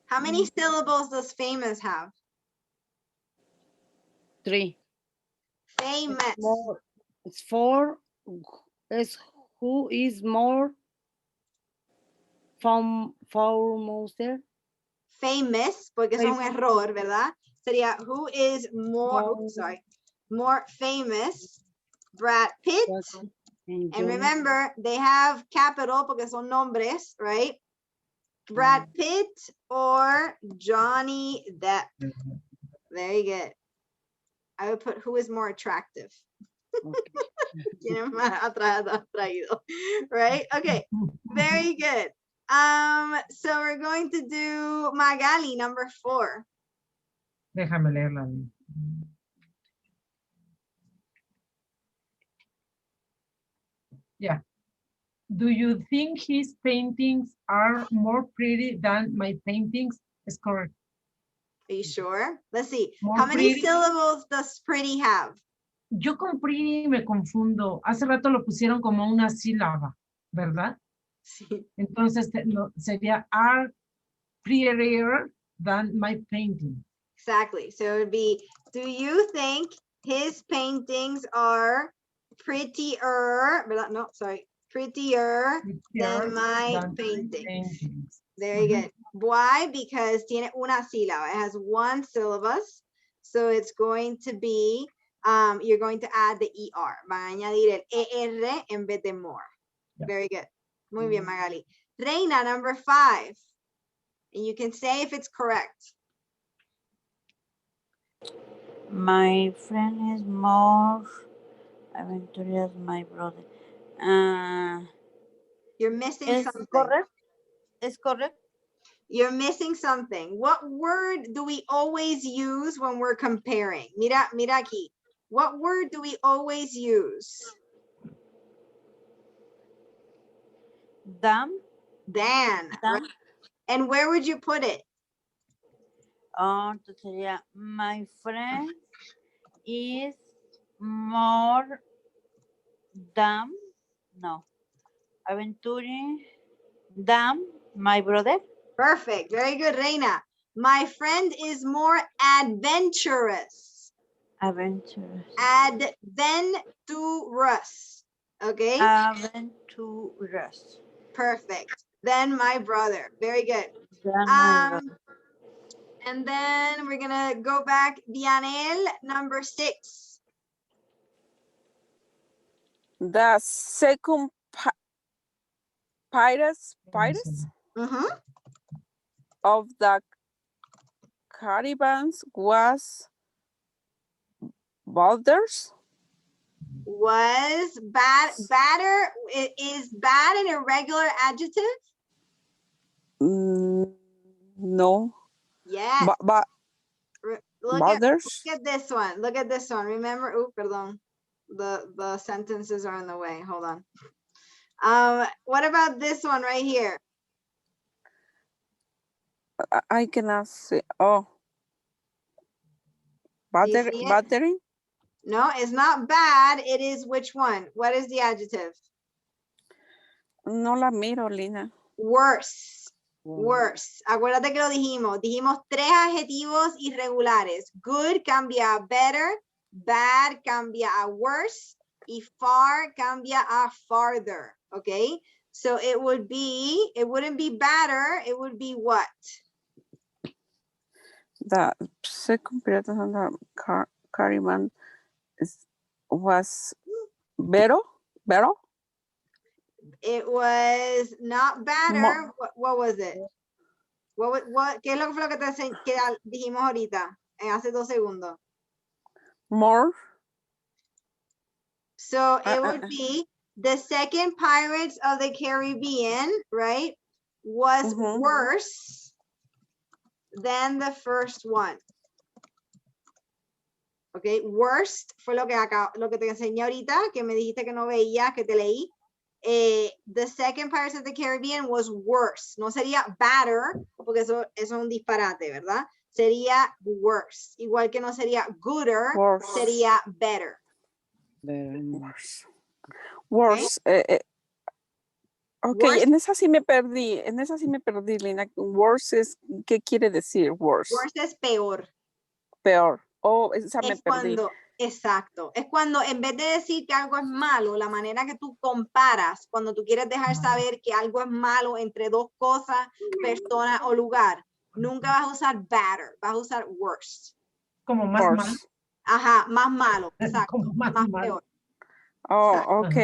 How many syllables does famous have? 3. Famous. It's 4. Who is more famouser? Famous, porque es un error, ¿verdad? Sería who is more famous? Brad Pitt. And remember, they have capital porque son nombres, right? Brad Pitt or Johnny Depp. Very good. I would put who is more attractive. Right? Okay. Very good. So we're going to do Magali, number 4. Déjame leerla. Yeah. Do you think his paintings are more pretty than my paintings? Is correct. Are you sure? Let's see. More How many pretty. syllables does pretty have? Yo con pretty me confundo. Hace rato lo pusieron como una sílaba, ¿verdad? Sí. Entonces sería are prettier than my painting. Exactly. So it would be, do you think his paintings are prettier, no, sorry, prettier than my paintings? Very good. Why? Because tiene una sílaba. It has one syllabus. So it's going to be, you're going to add the ER. Van a añadir el ER en vez de more. Yeah. Very good. Muy bien, Magali. Reina, number 5. And you can say if it's correct. My friend is more adventurous than my brother. You're missing ¿Es something. correcto? ¿Es correcto? You're missing something. What word do we always use when we're comparing? Mira aquí. What word do we always use? Than. Than. Than. Right? And where would you put it? Entonces sería, my friend is more than, no, adventuring than my brother. Perfect. Very good, Reina. My friend is more adventurous. Adventurous. Adventurous. Okay? Adventurous. Perfect. Then my brother. Very good. Than my brother. And then we're gonna go back. Dianel, number 6. The second pirates of the Caribbean was boulders. Was badder is bad an irregular adjective? No. Yes. But boulders. Look at this one. Look at this one. Remember, oh, perdón. The sentences are in the way. Hold on. What about this one right here? I cannot say. Oh. Battering? No, it's not bad. It is which one? What is the adjective? No la miro, Lina. Worse. Worse. Acuérdate que lo dijimos. Dijimos 3 adjetivos irregulares. Good cambia a better. Bad cambia a worse. Y far cambia a farther. Okay? So it wouldn't be better. It would be what? The second period on the Caribbean was better? It was not better. What was it? ¿Qué es lo que fue lo que dijimos ahorita? Hace 2 segundos. More. So it would be the second Pirates of the Caribbean, right? Was worse than the first one. Okay, worst fue lo que te enseñé ahorita, que me dijiste que no veía, que te leí. The second Pirates of the Caribbean was worse. No sería better, porque eso es un disparate, ¿verdad? Sería worse. Igual que no sería gooder, sería better. Worse. Okay, en esa sí me perdí, Lina. Worse es, ¿qué quiere decir worse? Worse es peor. Peor. Oh, esa me perdí. Exacto. Es cuando en vez de decir que algo es malo, la manera que tú comparas, cuando tú quieres dejar saber que algo es malo entre 2 cosas, persona o lugar, nunca vas a usar better, vas a usar worse. Como más malo. Ajá, más malo, exacto. Más peor. Oh, exacto. ok.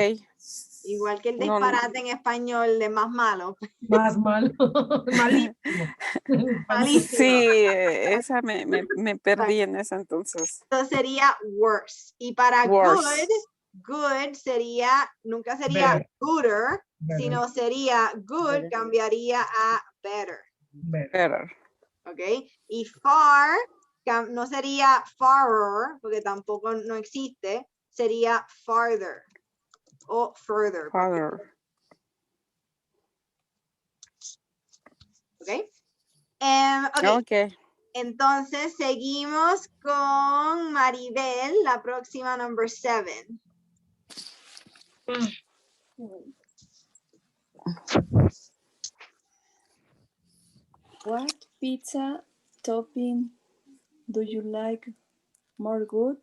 Igual que el disparate en español de más malo. Más malo. Malísimo. Malísimo. Sí, esa me perdí en esa entonces. Entonces sería worse. Y para worse. good sería, nunca sería better. gooder, Better. sino sería good, cambiaría a better. Better. ¿Ok? Y far, no sería farther, porque tampoco no existe, sería farther o further. Farther. ¿Ok? Okay. Entonces seguimos con Maribel, la próxima, number 7. What pizza topping do you like more good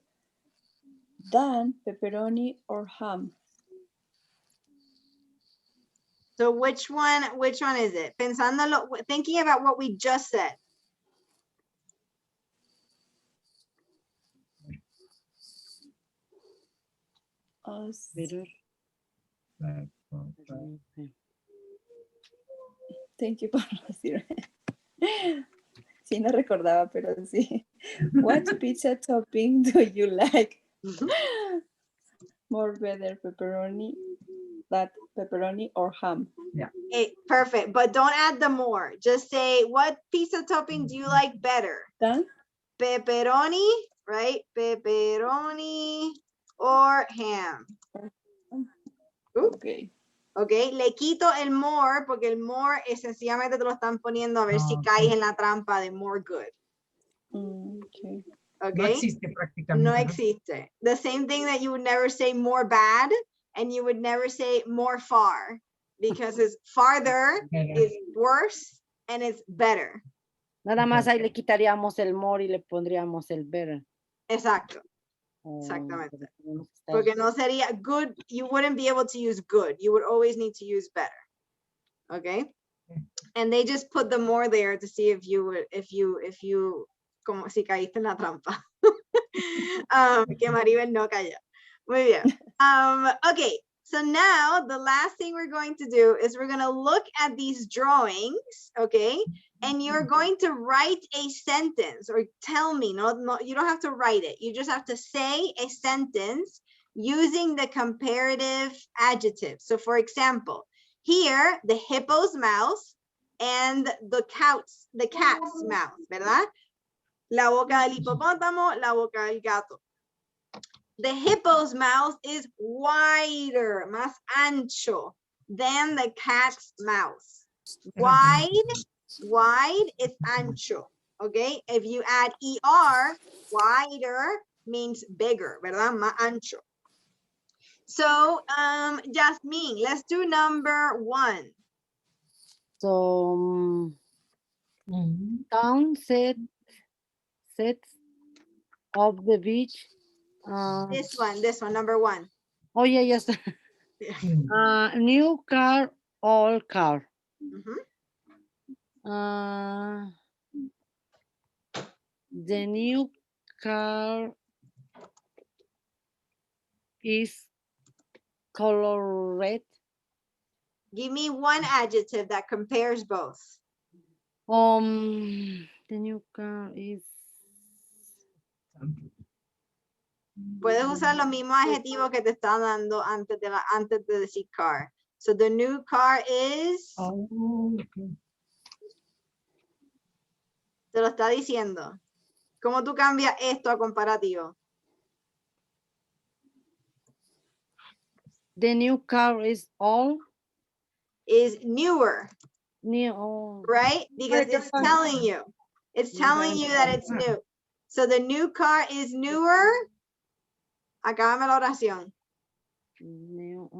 than pepperoni or ham? So which one is it? Pensándolo, thinking about what we just said. Better. Thank you por decir. Sí, no recordaba, pero sí. What pizza topping do you like? More better, pepperoni, that pepperoni or ham? Hey, perfect, but don't add the more. Just say, what pizza topping do you like better? Done? Pepperoni, right? Pepperoni or ham. Okay. Ok, le quito el more porque el more es sencillamente te lo están poniendo a ver si caes en la trampa de more good. Okay. Ok, No existe prácticamente. no existe. The same thing that you would never say more bad and you would never say more far because it's farther, it's worse, and it's better. Nada más ahí le quitaríamos el more y le pondríamos el better. Exacto. Exactamente. Porque no sería good, you wouldn't be able to use good. You would always need to use better. Okay? And they just put the more there to see if you would, if you, como si caíste en la trampa. Que Maribel no cayó. Muy bien. Okay, so now the last thing we're going to do is we're going to look at these drawings, okay? And you're going to write a sentence or tell me, no, you don't have to write it. You just have to say a sentence using the comparative adjective. So for example, here, the hippo's mouth and the cat's mouth, ¿verdad? La boca del hipopótamo, la boca del gato. The hippo's mouth is wider, más ancho than the cat's mouth. Wide is ancho, okay? If you add ER, wider means bigger, ¿verdad? Más ancho. So, Jasmine, let's do number 1. So, town sets of the beach. This one, number 1. Oh, yeah, yes. New car, old car. The new car is color red. Give me one adjective that compares both. The new car is. Puedes usar los mismos adjetivos que te están dando antes de decir car. So the new car is. Te lo está diciendo. ¿Cómo tú cambias esto a comparativo? The new car is all. Is newer. New. Right? Because it's telling you. It's telling you that it's new. So the new car is newer. Acábame la oración. New.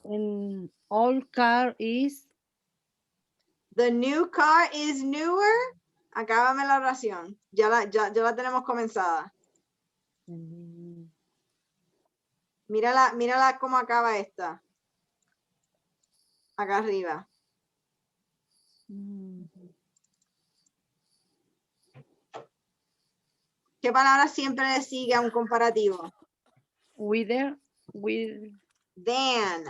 An old car is. The new car is newer. Acábame la oración. Ya la tenemos comenzada. Mírala cómo acaba esta. Acá arriba. ¿Qué palabra siempre le sigue a un comparativo? Than.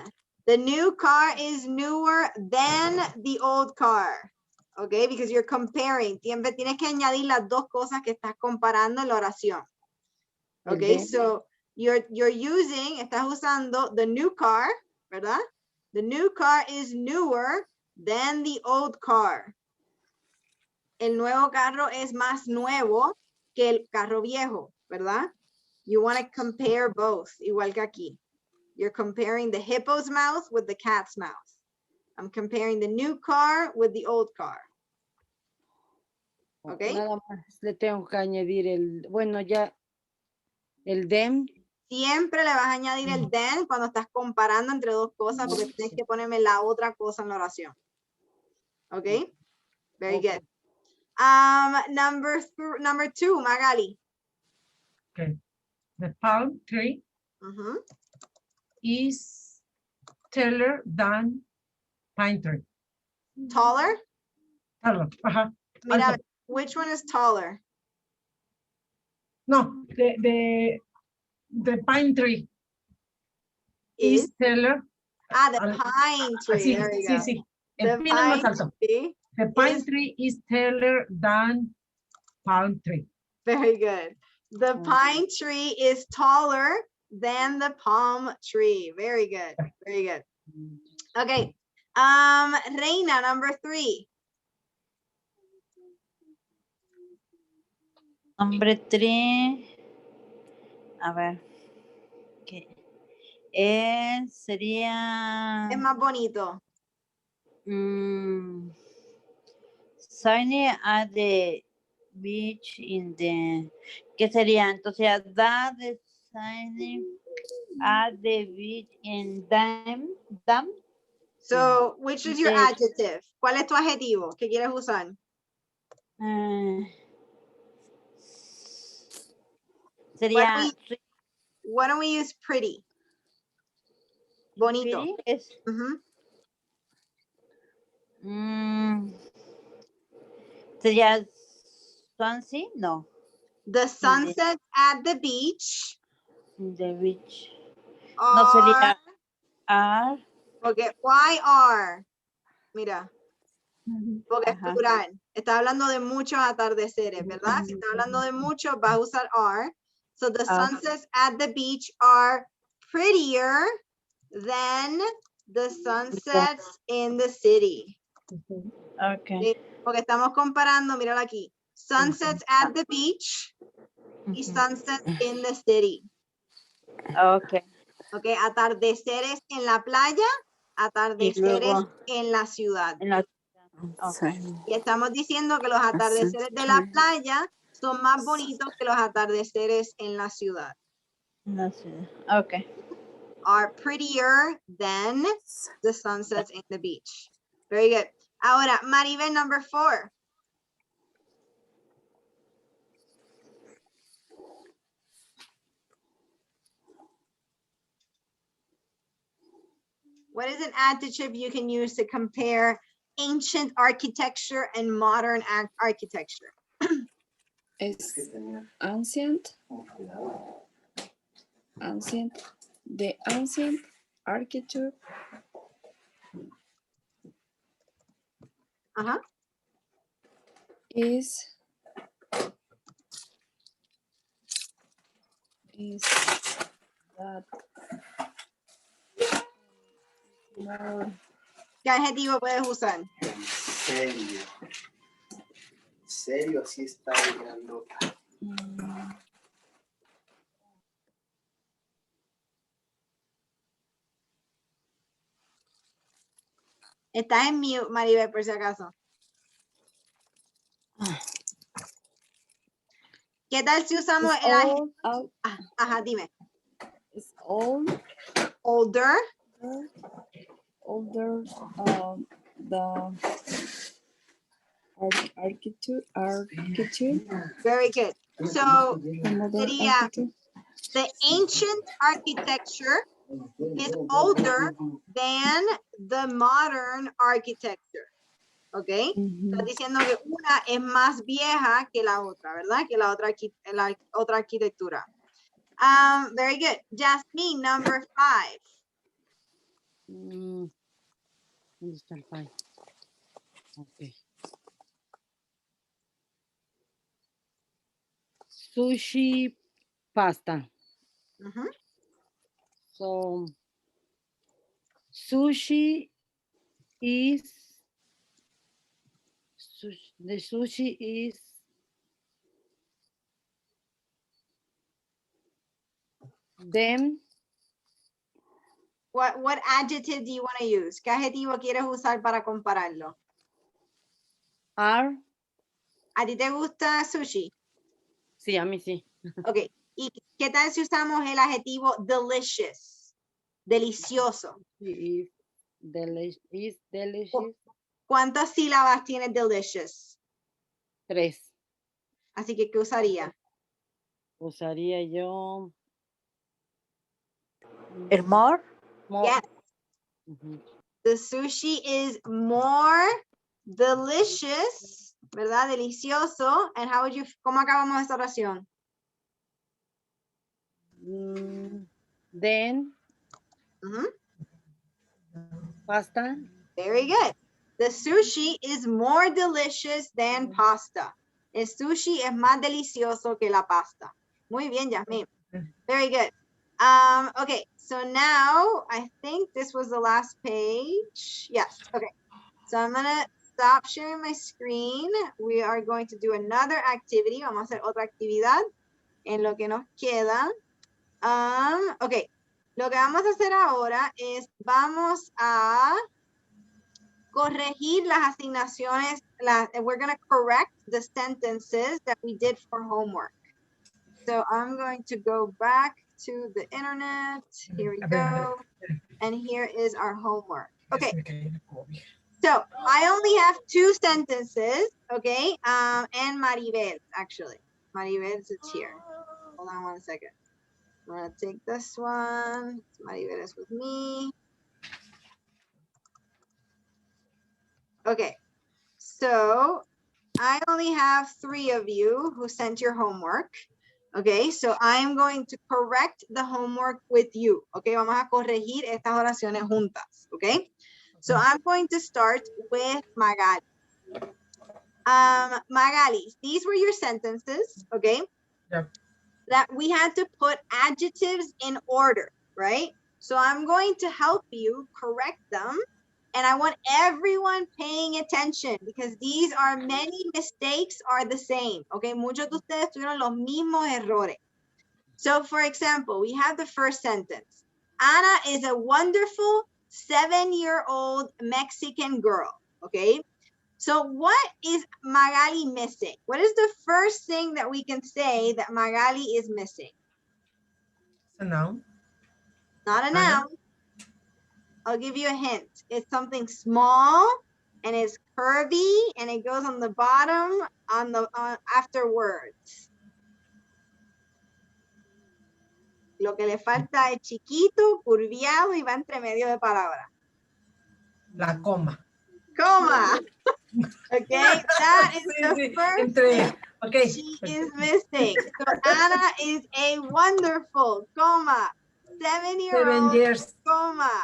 The new car is newer than the old car. Okay, because you're comparing. Siempre tienes que añadir las dos cosas que estás comparando en la oración. Okay, so estás usando the new car, ¿verdad? The new car is newer than the old car. El nuevo carro es más nuevo que el carro viejo, ¿verdad? You want to compare both, igual que aquí. You're comparing the hippo's mouth with the cat's mouth. I'm comparing the new car with the old car. Okay. Nada más le tengo que añadir el them. Siempre le vas a añadir el then cuando estás comparando entre dos cosas porque tienes que ponerme la otra cosa en la oración. Okay. Very good. Number 2, Magali. Okay. The palm tree Ujú. is taller than pine tree. Taller? Taller. Ajá. Mira, Alto. which one is taller? No, the pine tree is taller. The pine tree. Sí, There you sí, go. sí. El The pino es más alto. tree The pine is- tree is taller than palm tree. Very good. The pine tree is taller than the palm tree. Very good. Very good. Okay. Reina, number 3. Nombre 3. A ver. ¿Qué? Sería. Es más bonito. Sunny at the beach in the. ¿Qué sería? Entonces, that the sunny at the beach in dam. So, which is your The- adjective? ¿Cuál es tu adjetivo que quieres usar? Sería. Why don't we use pretty? Bonito. Pretty es. Ujú. Sería Swansea, no. The sunsets at the beach The beach. are, No sería are. okay, why are? Mira, porque es plural. Está hablando de muchos atardeceres, ¿verdad? Si está hablando de muchos, va a usar are. So the sunsets at the beach are prettier than the sunsets in the city. Okay. Porque estamos comparando, míralo aquí. Sunsets at the beach y sunsets in the city. Okay. Ok, atardeceres en la playa, atardeceres en la ciudad. Okay. Y estamos diciendo que los atardeceres de la playa son más bonitos que los atardeceres en la ciudad. Okay. Are prettier than the sunsets in the beach. Very good. Ahora, Maribel, number 4. What is an adjective you can use to compare ancient architecture and modern architecture? Es ancient. The ancient architecture. Is that more. ¿Qué adjetivo puedes usar? Serio. Serio, así está grandota. Estás en mute, Maribel, por si acaso. ¿Qué tal si usamos el adjetivo? Ajá, dime. It's old. Older. Older. The architecture. Very good. So, sería, the ancient architecture is older than the modern architecture. ¿Ok? Estás diciendo que una es más vieja que la otra, ¿verdad? Que la otra arquitectura. Very good. Jasmine, number 5. ¿Dónde está el 5? Okay. Sushi pasta. So, sushi is the sushi is them. What adjective do you want to use? ¿Qué adjetivo quieres usar para compararlo? Are. ¿A ti te gusta sushi? Sí, a mí sí. Ok. ¿Y qué tal si usamos el adjetivo delicious? Delicioso. Is delicious. ¿Cuántas sílabas tiene delicious? 3. Así que, ¿qué usaría? Usaría yo. El more. Yes. The sushi is more delicious, ¿verdad? Delicioso. And how would you, ¿cómo acabamos esta oración? Then. Pasta. Very good. The sushi is more delicious than pasta. El sushi es más delicioso que la pasta. Muy bien, Yasmin. Very good. Okay, so now I think this was the last page. Yes, okay. So I'm gonna stop sharing my screen. We are going to do another activity. Vamos a hacer otra actividad en lo que nos queda. Okay, lo que vamos a hacer ahora es vamos a corregir las asignaciones. We're gonna correct the sentences that we did for homework. So I'm going to go back to the internet. Here we go. And here is our homework. Okay. So I only have 2 sentences, okay? And Maribel, actually. Maribel is here. Hold on one second. I'm gonna take this one. Maribel is with me. Okay. So I only have 3 of you who sent your homework. Okay, so I'm going to correct the homework with you. Okay, vamos a corregir estas oraciones juntas. Okay, so I'm going to start with Magali. Magali, these were your sentences, okay? Yep. That we had to put adjectives in order, right? So I'm going to help you correct them. And I want everyone paying attention because these are many mistakes are the same. Okay, muchos de ustedes tuvieron los mismos errores. So for example, we have the first sentence. Ana is a wonderful 7-year-old Mexican girl. Okay, so what is Magali missing? What is the first thing that we can say that Magali is missing? It's a noun. Not a noun. I'll give you a hint. It's something small and it's curvy and it goes on the bottom on the after words. Lo que le falta es chiquito, curviado y va entre medio de palabra. La coma. Coma. Okay, that is the first okay. She is missing. So Ana is a wonderful, coma, 7-year-old, 7 years,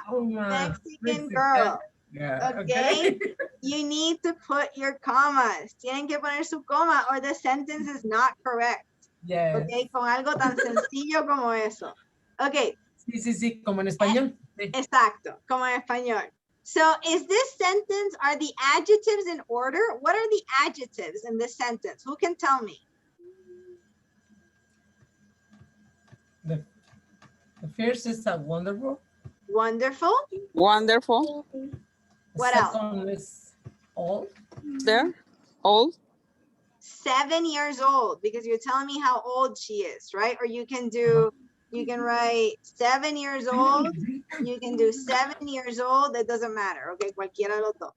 Mexican girl. Yeah, Okay? You need to put your commas. Tienen que poner su coma or the sentence is not correct. Yes. Okay, con algo tan sencillo como eso. Okay. Sí, como en español. Sí. Exacto, como en español. So is this sentence, are the adjectives in order? What are the adjectives in this sentence? Who can tell me? The first is a wonderful. Wonderful. Wonderful. What The else? second is old. There. Old. 7 years old, because you're telling me how old she is, right? Or you can do, you can write 7 years old. You can do 7 years old. It doesn't matter. Okay, cualquiera de los dos.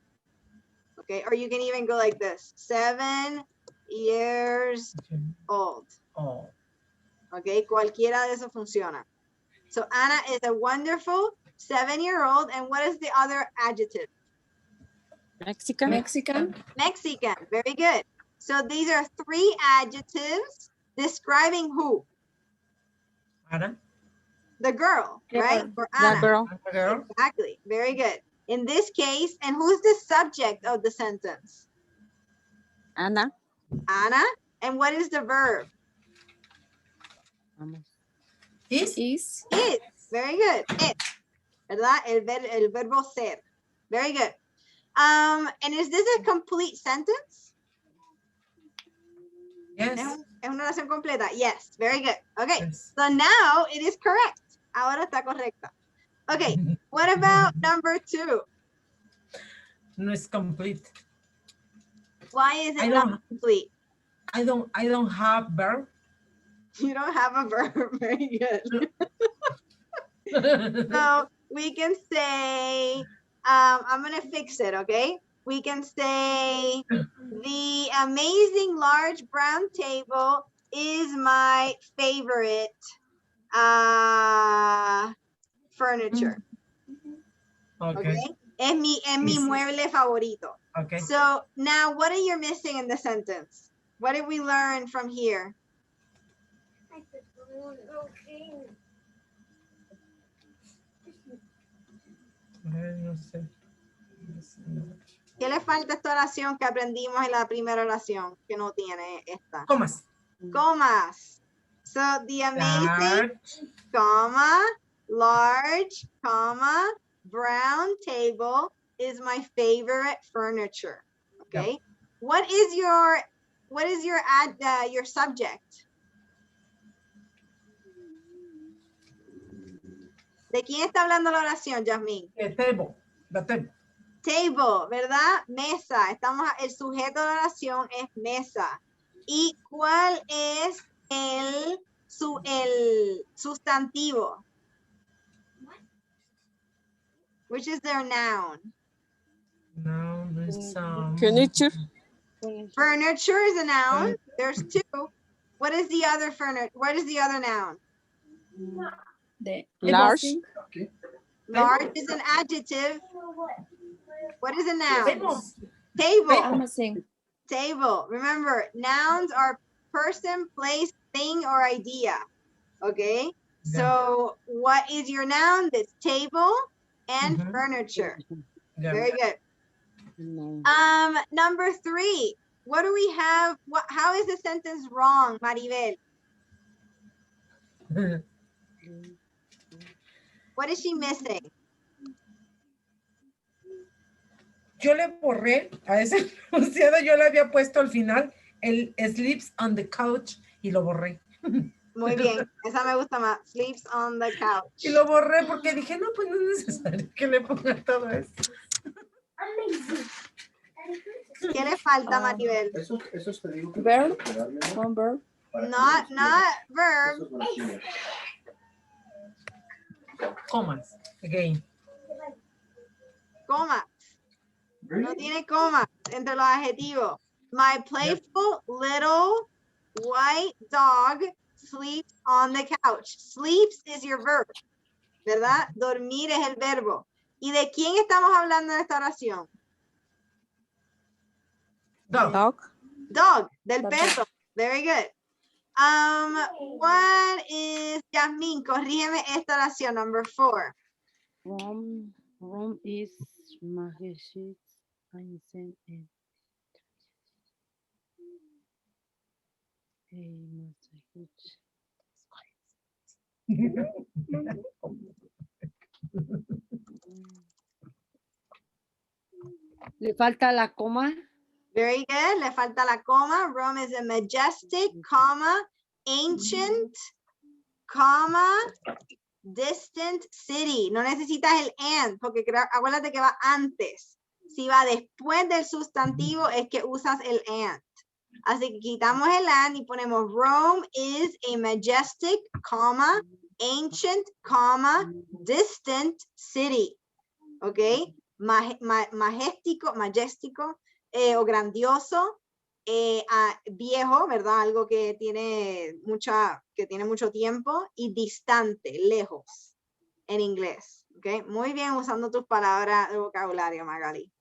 Okay, or you can even go like this: 7 years old. Oh. Okay, cualquiera de eso funciona. So Ana is a wonderful 7-year-old. And what is the other adjective? Mexican. Mexican. Mexican. Very good. So these are 3 adjectives describing who? Ana. The girl, right? For Ana. The girl. The girl. Exactly. Very good. In this case, and who's the subject of the sentence? Ana. Ana. And what is the verb? Is. Is. Very good. Is. ¿Verdad? El verbo ser. Very good. And is this a complete sentence? Yes. Es una oración completa. Yes. Very good. Okay. Yes. So now it is correct. Ahora está correcta. Okay. What about number 2? No es complete. Why is it not complete? I don't have verb. You don't have a verb. Very good. So we can say, I'm going to fix it, okay? We can say the amazing large brown table is my favorite furniture. Okay. Okay. Es mi mueble favorito. Okay. So now what are you missing in the sentence? What did we learn from here? No sé. ¿Qué le falta a esta oración que aprendimos en la primera oración que no tiene esta? Comas. Comas. So the amazing, comma, large, comma, brown table is my favorite furniture. Okay. Yep. What is your subject? ¿De quién está hablando la oración, Yasmín? Table. The table. Table, ¿verdad? Mesa. El sujeto de la oración es mesa. ¿Y cuál es el sustantivo? Which is their noun? No, there's Furniture. Furniture is a noun. There's two. What is the other furniture? What is the other noun? Large. Large is an adjective. What is a noun? Table. Table. Remember, nouns are person, place, thing, or idea. Okay. So what is your noun? That's table and furniture. Yeah. Very good. Number 3. What do we have? How is the sentence wrong, Maribel? What is she missing? Yo le borré a ese enunciado, yo le había puesto al final el sleeps on the couch y lo borré. Muy bien, esa me gusta más. Sleeps on the couch. Y lo borré porque dije, no, pues no es necesario que le ponga todo eso. ¿Qué le falta, Maribel? Eso te digo que Verb. One verb. Not verb. Comas. Again. Comas. No tiene comas entre los adjetivos. My playful little white dog sleeps on the couch. Sleeps is your verb, ¿verdad? Dormir es el verbo. ¿Y de quién estamos hablando en esta oración? Dog. Dog, del perro. Very good. What is, Yasmin, corrígeme esta oración, number 4. Rome is majestic and Le falta la coma. Very good. Le falta la coma. Rome is a majestic, comma, ancient, comma, distant city. No necesitas el and, porque acuérdate que va antes. Si va después del sustantivo, es que usas el and. Así que quitamos el and y ponemos Rome is a majestic, comma, ancient, comma, distant city. ¿Ok? Majestíco o grandioso, viejo, ¿verdad? Algo que tiene mucho tiempo, y distante, lejos, en inglés. ¿Ok? Muy bien usando tus palabras de vocabulario, Magali.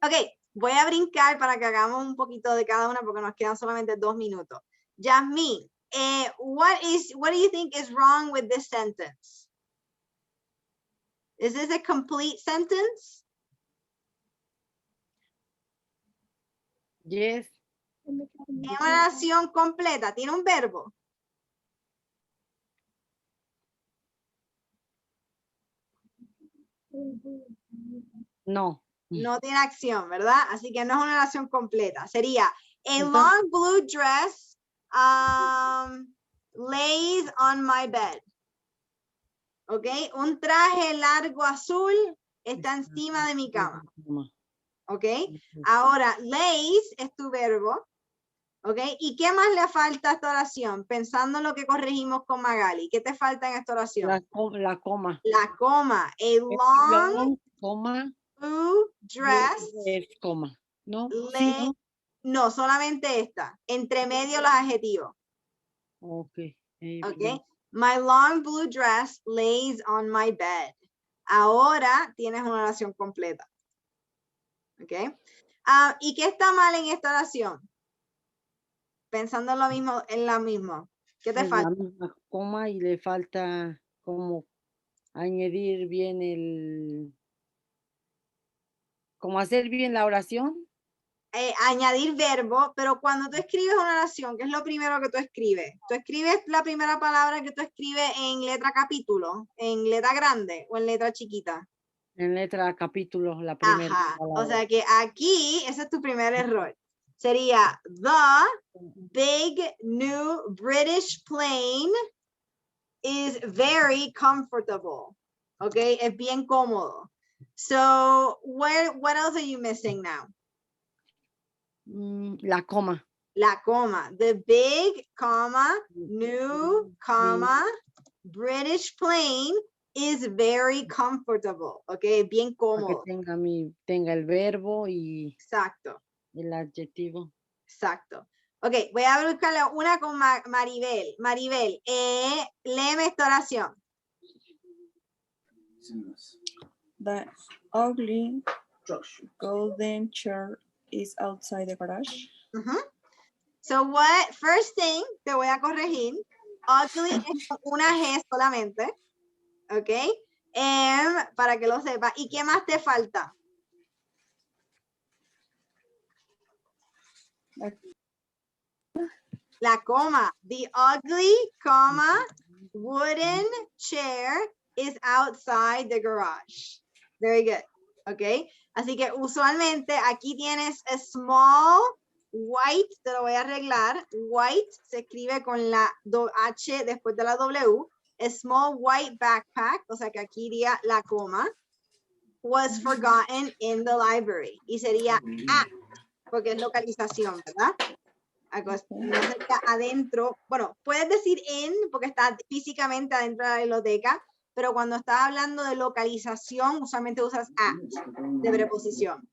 Ok, voy a brincar para que hagamos un poquito de cada una porque nos quedan solamente 2 minutos. Yasmin, what do you think is wrong with this sentence? Is this a complete sentence? Yes. Es una oración completa, tiene un verbo. No. No tiene acción, ¿verdad? Así que no es una oración completa. Sería a long blue dress lays on my bed. ¿Ok? Un traje largo azul está encima de mi cama. ¿Ok? Ahora, lays es tu verbo. ¿Ok? ¿Y qué más le falta a esta oración? Pensando en lo que corregimos con Magali. ¿Qué te falta en esta oración? La coma. La coma. A long coma. blue dress. Es coma. No. Lay, No, solamente esta. Entre medio los adjetivos. Okay. Okay. My long blue dress lays on my bed. Ahora tienes una oración completa. Okay. ¿Y qué está mal en esta oración? Pensando en lo mismo, en la misma. ¿Qué te Pues falta? la misma coma y le falta como añadir bien como hacer bien la oración. Añadir verbo, pero cuando tú escribes una oración, ¿qué es lo primero que tú escribes? ¿Tú escribes la primera palabra que tú escribes en letra capítulo, en letra grande o en letra chiquita? En letra capítulo, la primera Ajá, o palabra. sea que aquí, ese es tu primer error. Sería the big new British plane is very comfortable. Okay, es bien cómodo. So, what else are you missing now? La coma. La coma. The big, comma, new, comma, British plane is very comfortable. Okay, bien Para que cómodo. tenga el verbo y Exacto. el adjetivo. Exacto. Ok, voy a buscarle una con Maribel. Maribel, léeme esta oración. The ugly golden chair is outside the garage. So what, first thing, te voy a corregir. Ugly es con una G solamente. Ok. Para que lo sepas. ¿Y qué más te falta? La coma. The ugly, comma, wooden chair is outside the garage. Very good. Ok. Así que usualmente aquí tienes a small white, te lo voy a arreglar. White se escribe con la H después de la W. A small white backpack, o sea que aquí iría la coma, was forgotten in the library. Y sería at, porque es localización, ¿verdad? No sería adentro. Bueno, puedes decir in, porque está físicamente adentro de la biblioteca, pero cuando estás hablando de localización, usualmente usas at de preposición.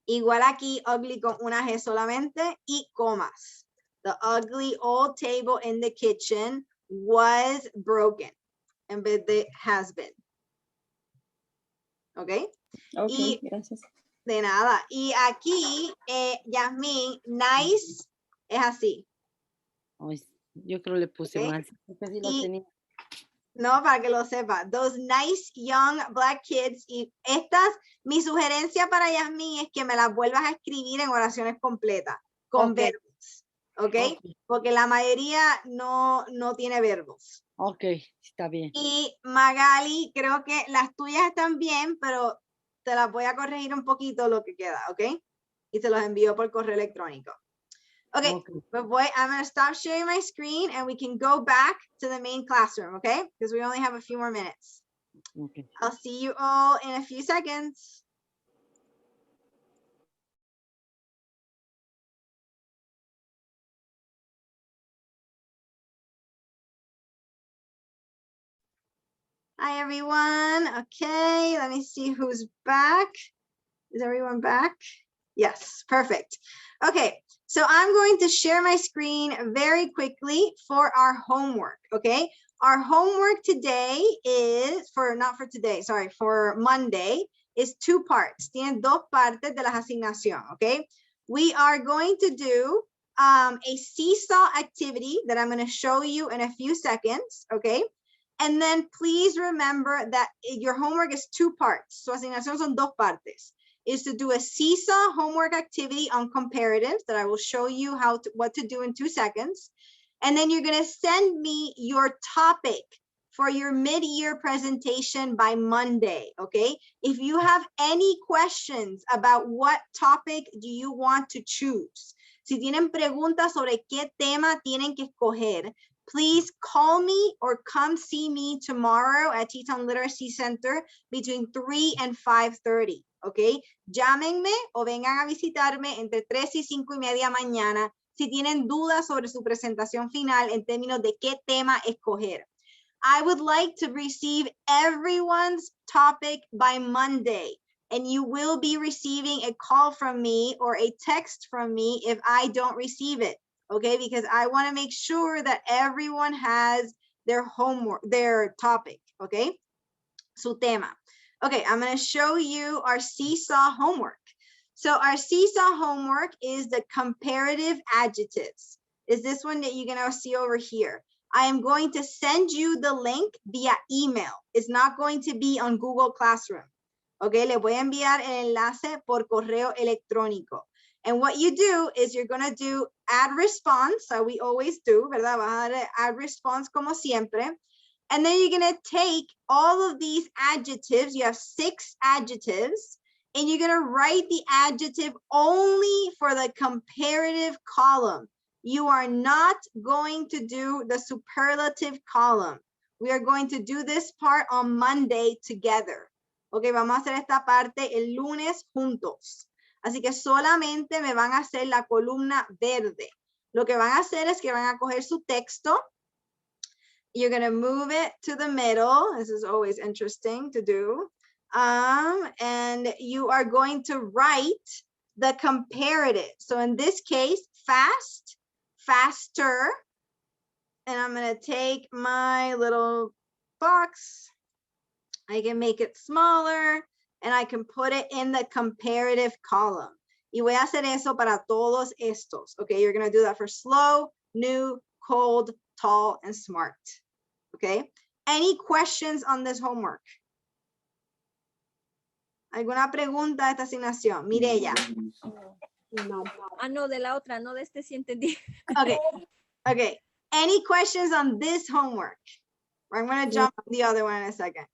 Igual aquí, ugly con una G solamente y comas. The ugly old table in the kitchen was broken en vez de has been. ¿Ok? Ok, gracias. De nada. Y aquí, Yasmín, nice es así. Yo creo le puse Okay. mal. Sí lo tenía. No, para que lo sepa. Those nice young black kids. Y estas, mi sugerencia para Yasmín es que me las vuelvas a escribir en oraciones completas, con verbos. ¿Ok? Porque la mayoría no tiene verbos. Ok, está bien. Y Magali, creo que las tuyas están bien, pero te las voy a corregir un poquito lo que queda, ¿ok? Y te los envío por correo electrónico. Okay, but I'm going to stop sharing my screen and we can go back to the main classroom, okay? Because we only have a few more minutes. Okay. I'll see you all in a few seconds. Hi, everyone. Okay, let me see who's back. Is everyone back? Yes, perfect. Okay, so I'm going to share my screen very quickly for our homework, okay? Our homework today is, for Monday, is 2 parts. Tiene 2 partes de la asignación, okay? We are going to do a seesaw activity that I'm going to show you in a few seconds, okay? And then please remember that your homework is 2 parts. Su asignación son 2 partes. Is to do a seesaw homework activity on comparatives that I will show you what to do in 2 seconds. And then you're going to send me your topic for your mid-year presentation by Monday, okay? If you have any questions about what topic do you want to choose, si tienen preguntas sobre qué tema tienen que escoger, please call me or come see me tomorrow at Teton Literacy Center between 3 and 5:30, okay? Llámenme o vengan a visitarme entre 3 y 5:30 mañana si tienen dudas sobre su presentación final en términos de qué tema escoger. I would like to receive everyone's topic by Monday. and you will be receiving a call from me or a text from me if I don't receive it, okay? Because I want to make sure that everyone has their homework, their topic, okay? Su tema. Okay, I'm going to show you our seesaw homework. So our seesaw homework is the comparative adjectives. Is this one that you're going to see over here? I am going to send you the link via email. It's not going to be on Google Classroom. Okay, le voy a enviar el enlace por correo electrónico. And what you do is you're going to do add response, so we always do, ¿verdad? Vas a dar add response como siempre. And then you're going to take all of these adjectives. You have 6 adjectives. And you're going to write the adjective only for the comparative column. You are not going to do the superlative column. We are going to do this part on Monday together. Ok, vamos a hacer esta parte el lunes juntos. Así que solamente me van a hacer la columna verde. Lo que van a hacer es que van a coger su texto. You're going to move it to the middle. This is always interesting to do. And you are going to write the comparative. So in this case, fast, faster. And I'm going to take my little box. I can make it smaller and I can put it in the comparative column. Y voy a hacer eso para todos estos. Okay, you're going to do that for slow, new, cold, tall, and smart. Okay, any questions on this homework? ¿Alguna pregunta de esta asignación? Mireya. No. Ah, no, de la otra, no de este sí entendí. Okay, okay. Any questions on this homework? I'm going to jump on the other one in a second.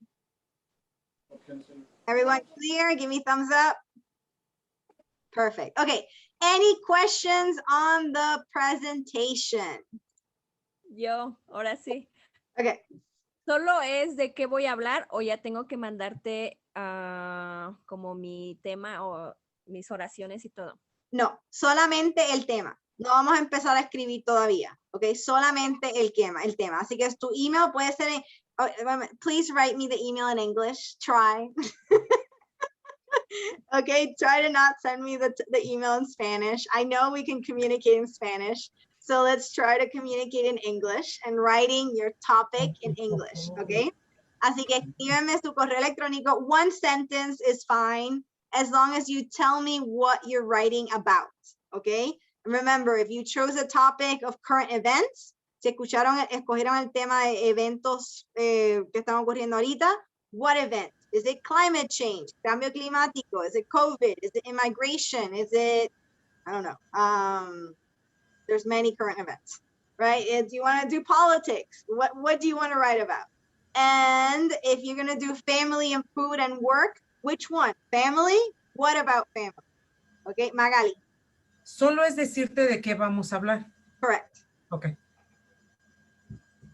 Everyone clear? Give me thumbs up. Perfect. Okay. Any questions on the presentation? Yo, ahora sí. Okay. ¿Solo es de qué voy a hablar o ya tengo que mandarte como mi tema o mis oraciones y todo? No, solamente el tema. No vamos a empezar a escribir todavía. Ok, solamente el tema. Así que tu email puede ser, please write me the email in English. Try. Okay, try to not send me the email in Spanish. I know we can communicate in Spanish. So let's try to communicate in English and writing your topic in English, okay? Así que escríbeme su correo electrónico. One sentence is fine as long as you tell me what you're writing about, okay? And remember, if you chose a topic of current events, si escogieron el tema de eventos que están ocurriendo ahorita, what event? Is it climate change? Cambio climático? Is it COVID? Is it immigration? Is it, I don't know. There's many current events, right? Do you want to do politics? What do you want to write about? And if you're going to do family and food and work, which one? Family? What about family? Okay, Magali. Solo es decirte de qué vamos a hablar. Correct. Okay.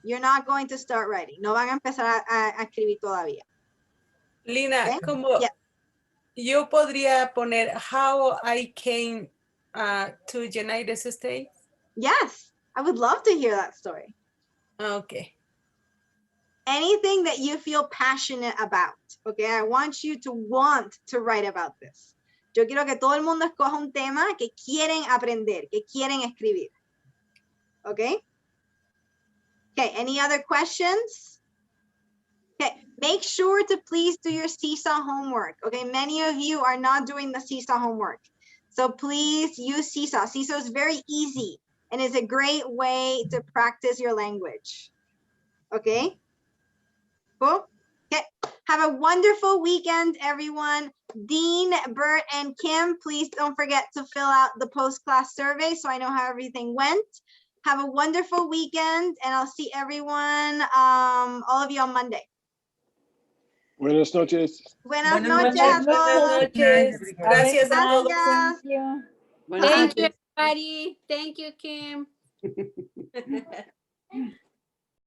You're not going to start writing. No van a empezar a escribir todavía. Lina, Okay? como Yeah. yo podría poner how I came to United States. Yes, I would love to hear that story. Okay. Anything that you feel passionate about. Okay, I want you to want to write about this. Yo quiero que todo el mundo escoja un tema que quieren aprender, que quieren escribir. Okay? Okay, any other questions? Okay, make sure to please do your seesaw homework. Okay, many of you are not doing the seesaw homework. So please use seesaw. Seesaw is very easy and is a great way to practice your language. Okay? Cool? Okay, have a wonderful weekend, everyone. Dean, Bert, and Kim, please don't forget to fill out the post-class survey so I know how everything went. Have a wonderful weekend, and I'll see everyone, all of you on Monday. Buenas noches. Buenas noches a todos. Gracias a todos. Gracias. Thank you, everybody. Thank you, Kim.